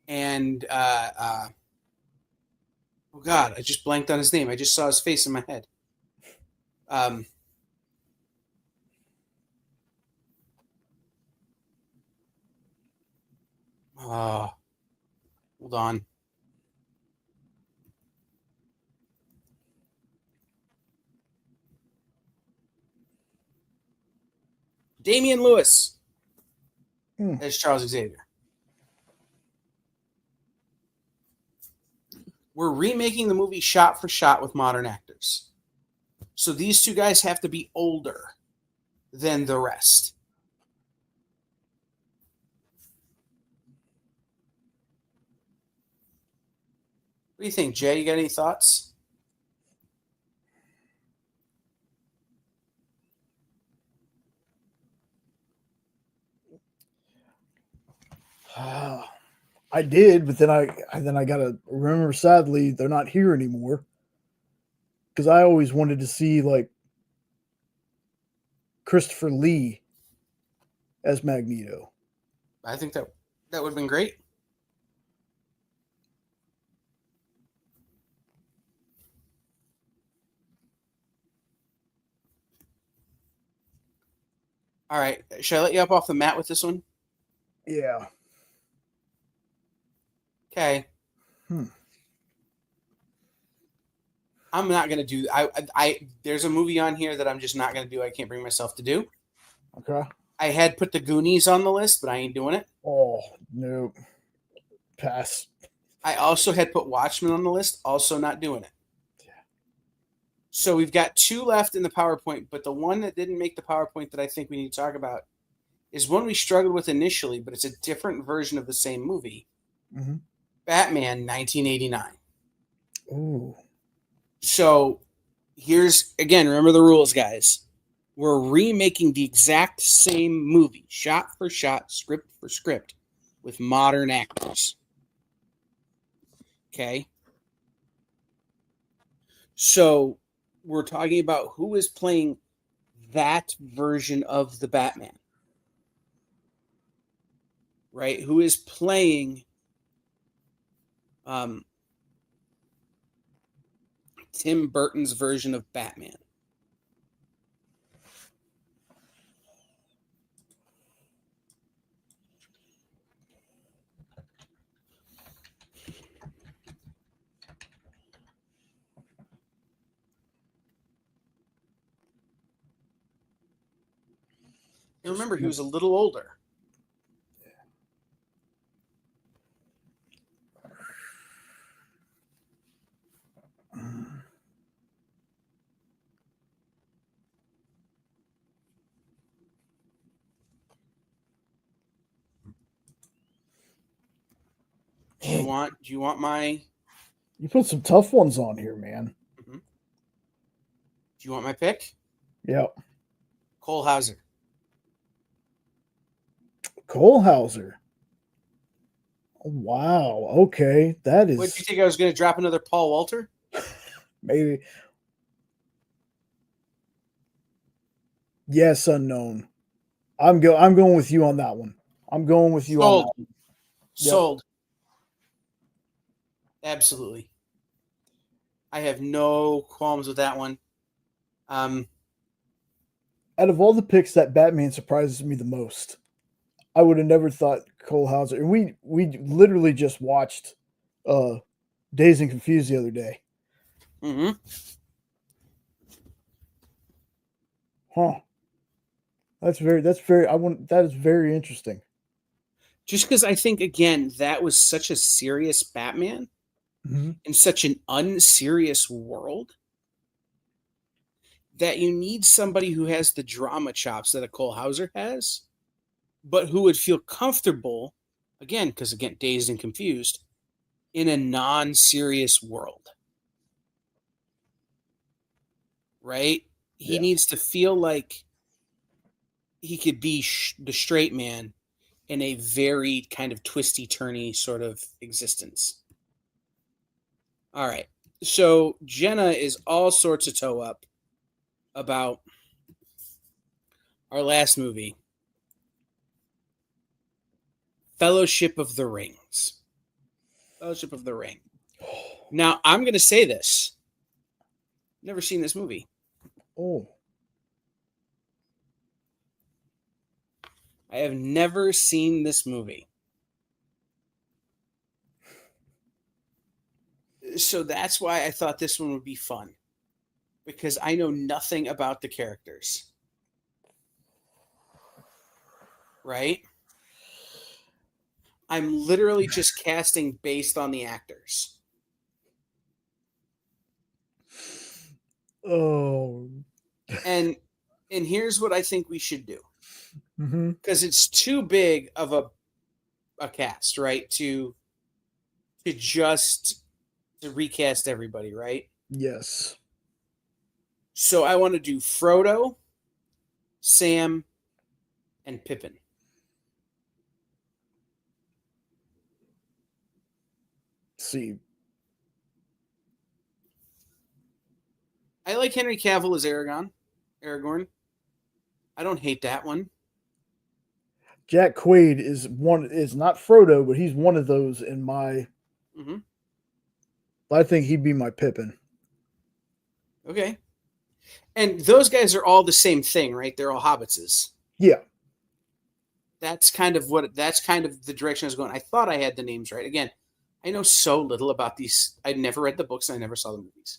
And oh God, I just blanked on his name. I just saw his face in my head. Hold on. Damian Lewis as Charles Xavier. We're remaking the movie shot for shot with modern actors. So these two guys have to be older than the rest. What do you think, Jay? You got any thoughts? I did, but then I gotta remember. Sadly, they're not here anymore. Because I always wanted to see like Christopher Lee as Magneto. I think that That would have been great. All right. Should I let you up off the mat with this one? Yeah. Okay. I'm not gonna do. I there's a movie on here that I'm just not gonna do. I can't bring myself to do. Okay. I had put the Goonies on the list, but I ain't doing it. Oh, no. Pass. I also had put Watchmen on the list, also not doing it. Yeah. So we've got 2 left in the PowerPoint, but the one that didn't make the PowerPoint that I think we need to talk about is one we struggled with initially, but it's a different version of the same movie. Mm-hmm. Batman 1989. Ooh. So here's, again, remember the rules, guys. We're remaking the exact same movie, shot for shot, script for script, with modern actors. Okay? So we're talking about who is playing that version of the Batman. Right? Who is playing Tim Burton's version of Batman? And remember, he was a little older. Do you want my? You put some tough ones on here, man. Mm-hmm. Do you want my pick? Yep. Cole Hauser. Cole Hauser. Wow. Okay, that is. What did you think I was going to drop another Paul Walter? Maybe. Yes, unknown. I'm going with you on that one. I'm going with you Sold. on that one. Yep. Sold. Absolutely. I have no qualms with that one. Out of all the picks, that Batman surprises me the most. I would have never thought Cole Hauser. And we literally just watched Dazed and Confused the other day. Mm-hmm. Huh. That is very interesting. Just because I think, again, that was such a serious Batman in such an unserious world that you need somebody who has the drama chops that a Cole Hauser has, but who would feel comfortable, again, Dazed and Confused, in a non-serious world. Right? He needs to feel like he could be the straight man in a very kind of twisty-turny sort of existence. All right. So Jenna is all sorts of toe up about our last movie, Fellowship of the Rings. Fellowship of the Ring. Now, I'm going to say this. Never seen this movie. Oh. I have never seen this movie. So that's why I thought this one would be fun. Because I know nothing about the characters. Right? I'm literally just casting based on the actors. Oh. And here's what I think we should do. Mm-hmm. Because it's too big of a cast, right? To recast everybody, right? Yes. So I want to do Frodo, Sam, and Pippin. See. I like Henry Cavill as Aragorn. I don't hate that one. Jack Quaid is not Frodo, but he's one of those in my. Mm-hmm. I think he'd be my Pippin. Okay. And those guys are all the same thing, right? They're all hobbitses. Yeah. That's kind of the direction I was going. I thought I had the names right. Again, I know so little about these. I never read the books and I never saw the movies.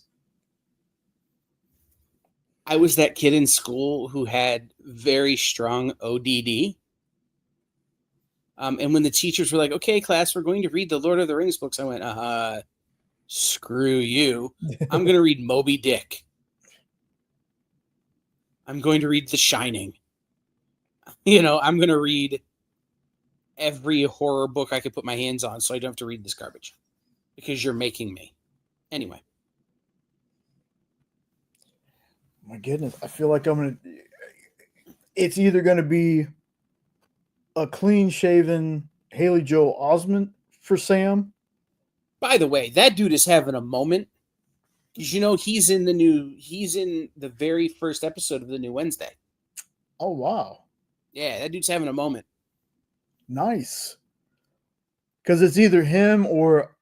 I was that kid in school who had very strong ODD. And when the teachers were like, okay, class, we're going to read the Lord of the Rings books, I went, screw you. I'm going to read Moby Dick. I'm going to read The Shining. I'm going to read every horror book I could put my hands on so I don't have to read this garbage because you're making me. Anyway. My goodness. I feel like it's either going to be a clean-shaven Haley Joel Osment for Sam. By the way, that dude is having a moment because he's in the very first episode of the new Wednesday. Oh, wow. Yeah, that dude's having a moment. Nice. Because it's either him or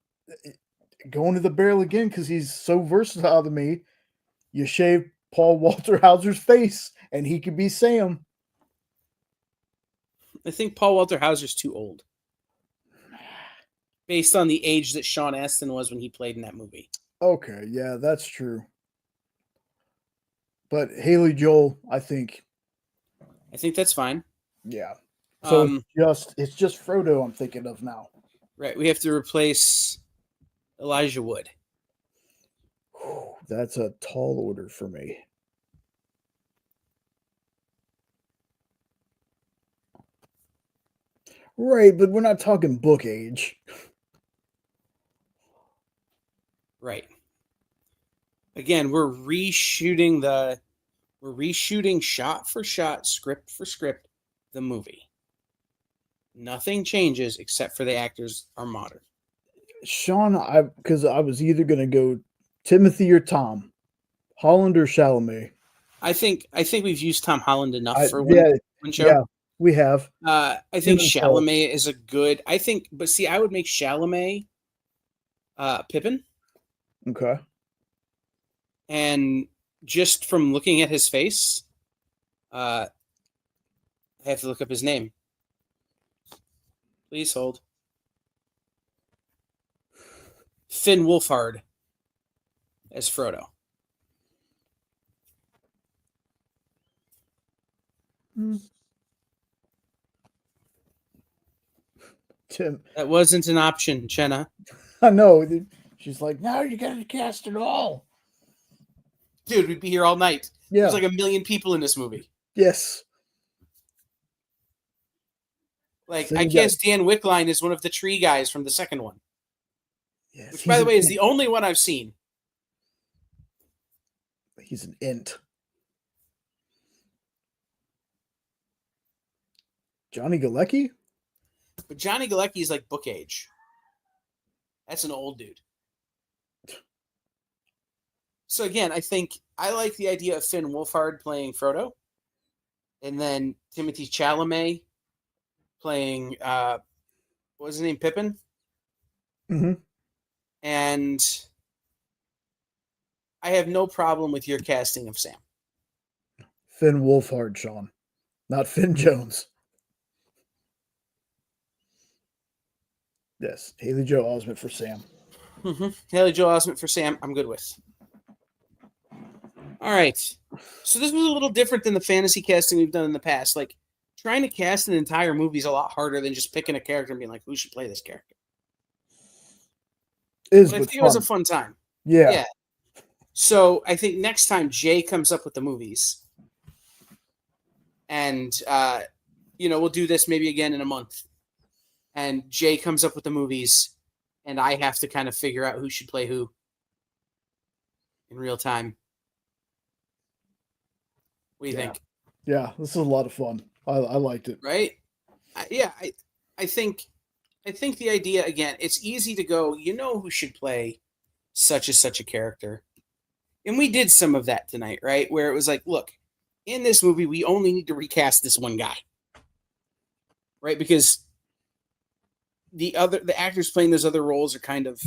going to the barrel again because he's so versatile to me. You shave Paul Walter Hauser's face and he could be Sam. I think Paul Walter Hauser's too old. Based on the age that Sean Astin was when he played in that movie. Okay, yeah, that's true. But Haley Joel, I think that's fine. Yeah. So it's just Frodo I'm thinking of now. Right. We have to replace Elijah Wood. That's a tall order for me. Right, but we're not talking book age. Right. Again, we're reshooting shot for shot, script for script, the movie. Nothing changes except for the actors are modern. Sean, because I was either going to go Timothy or Tom, Holland or Chalamet. I think we've used Tom Holland enough for one show. Yeah, we have. I think Chalamet is a good. But see, I would make Chalamet Pippin. Okay. And just from looking at his face, I have to look up his name. Please hold. Finn Wolfhard as Frodo. Tim. That wasn't an option, Jenna. I know. She's like, no, you got to cast it all. Dude, we'd be here all night. Yeah. There's like 1 million people in this movie. Yes. Like, I guess Dan Wickline is one of the tree guys from the second one. Yes, which, by the way, is the only one I've seen. He's an int. Johnny Galecki? But Johnny Galecki is like book age. That's an old dude. So again, I like the idea of Finn Wolfhard playing Frodo. And then Timothy Chalamet playing, what was his name, Pippin? Mm-hmm. And I have no problem with your casting of Sam. Finn Wolfhard, Sean. Not Finn Jones. Yes, Haley Joel Osment for Sam. Mm-hmm. Haley Joel Osment for Sam, I'm good with. All right. So this was a little different than the fantasy casting we've done in the past. Like, trying to cast an entire movie is a lot harder than just picking a character and being like, who should play this character? I think it was a fun time. Yeah. So I think next time Jay comes up with the movies, and we'll do this maybe again in a month. And Jay comes up with the movies, and I have to kind of figure out who should play who in real time. What do you think? Yeah, this is a lot of fun. I liked it. Right? I think the idea, again, it's easy to go, who should play such and such a character. And we did some of that tonight, right? Where it was like, look, in this movie, we only need to recast this one guy. right? Because the actors playing those other roles are kind of,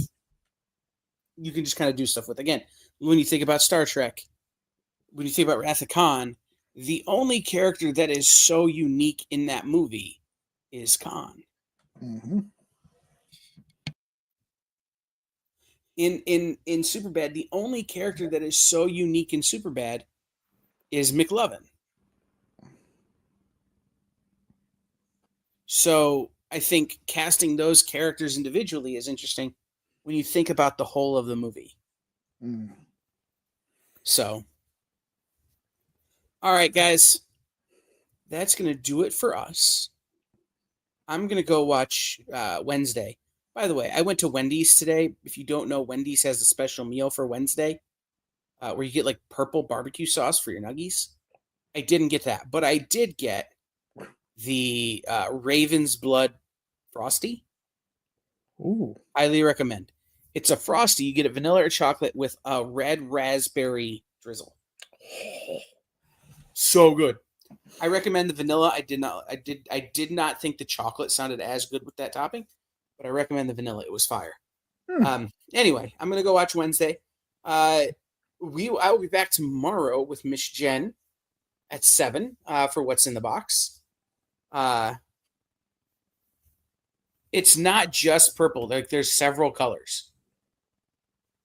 you can just kind of do stuff with. Again, when you think about Star Trek, when you think about Wrath of Khan, the only character that is so unique in that movie is Khan. Mm-hmm. In Superbad, the only character that is so unique in Superbad is McLovin. So I think casting those characters individually is interesting when you think about the whole of the movie. Mm. So, all right, guys, that's going to do it for us. I'm going to go watch Wednesday. By the way, I went to Wendy's today. If you don't know, Wendy's has a special meal for Wednesday where you get like purple barbecue sauce for your nuggies. I didn't get that, but I did get the Raven's Blood Frosty. Ooh. Highly recommend. It's a Frosty. You get it vanilla or chocolate with a red raspberry drizzle. So good. I recommend the vanilla. I did not think the chocolate sounded as good with that topping, but I recommend the vanilla. It was fire. Anyway, I'm gonna go watch Wednesday. I will be back tomorrow with Miss Jen at 7 for What's in the Box. It's not just purple. There's several colors.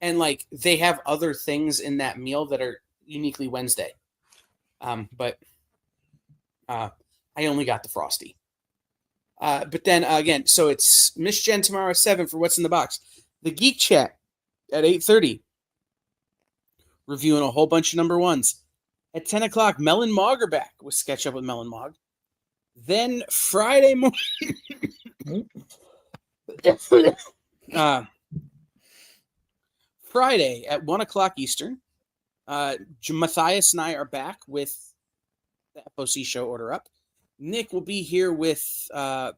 And like they have other things in that meal that are uniquely Wednesday. But I only got the Frosty. But then again, so it's Miss Jen tomorrow at 7 for What's in the Box. The Geek Chat at 8:30. Reviewing a whole bunch of number ones. At 10 o'clock, Mel and Mog are back with Sketch Up with Mel and Mog. Then Friday morning. Friday at 1 o'clock Eastern, Matthias and I are back with the FOC show Order Up. Nick will be here with the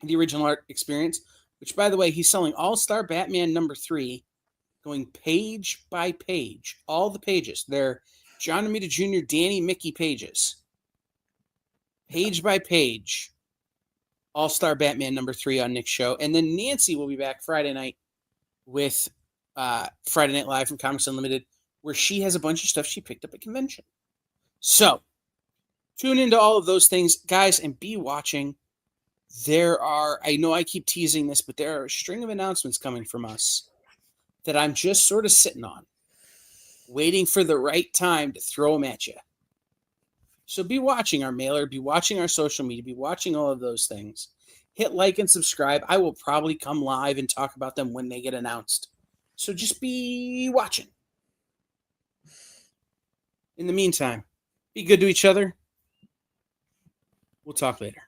Original Art Experience, which, by the way, he's selling All-Star Batman #3, going page by page. All the pages. They're John Romita Jr., Danny Mickey pages. Page by page. All-Star Batman #3 on Nick's show. And then Nancy will be back Friday night with Friday Night Live from Comics Unlimited, where she has a bunch of stuff she picked up at convention. So, tune into all of those things, guys, and be watching. I know I keep teasing this, but there are a string of announcements coming from us that I'm just sort of sitting on, waiting for the right time to throw them at you. So be watching our mailer, be watching our social media, be watching all of those things. Hit like and subscribe. I will probably come live and talk about them when they get announced. So just be watching. In the meantime, be good to each other. We'll talk later.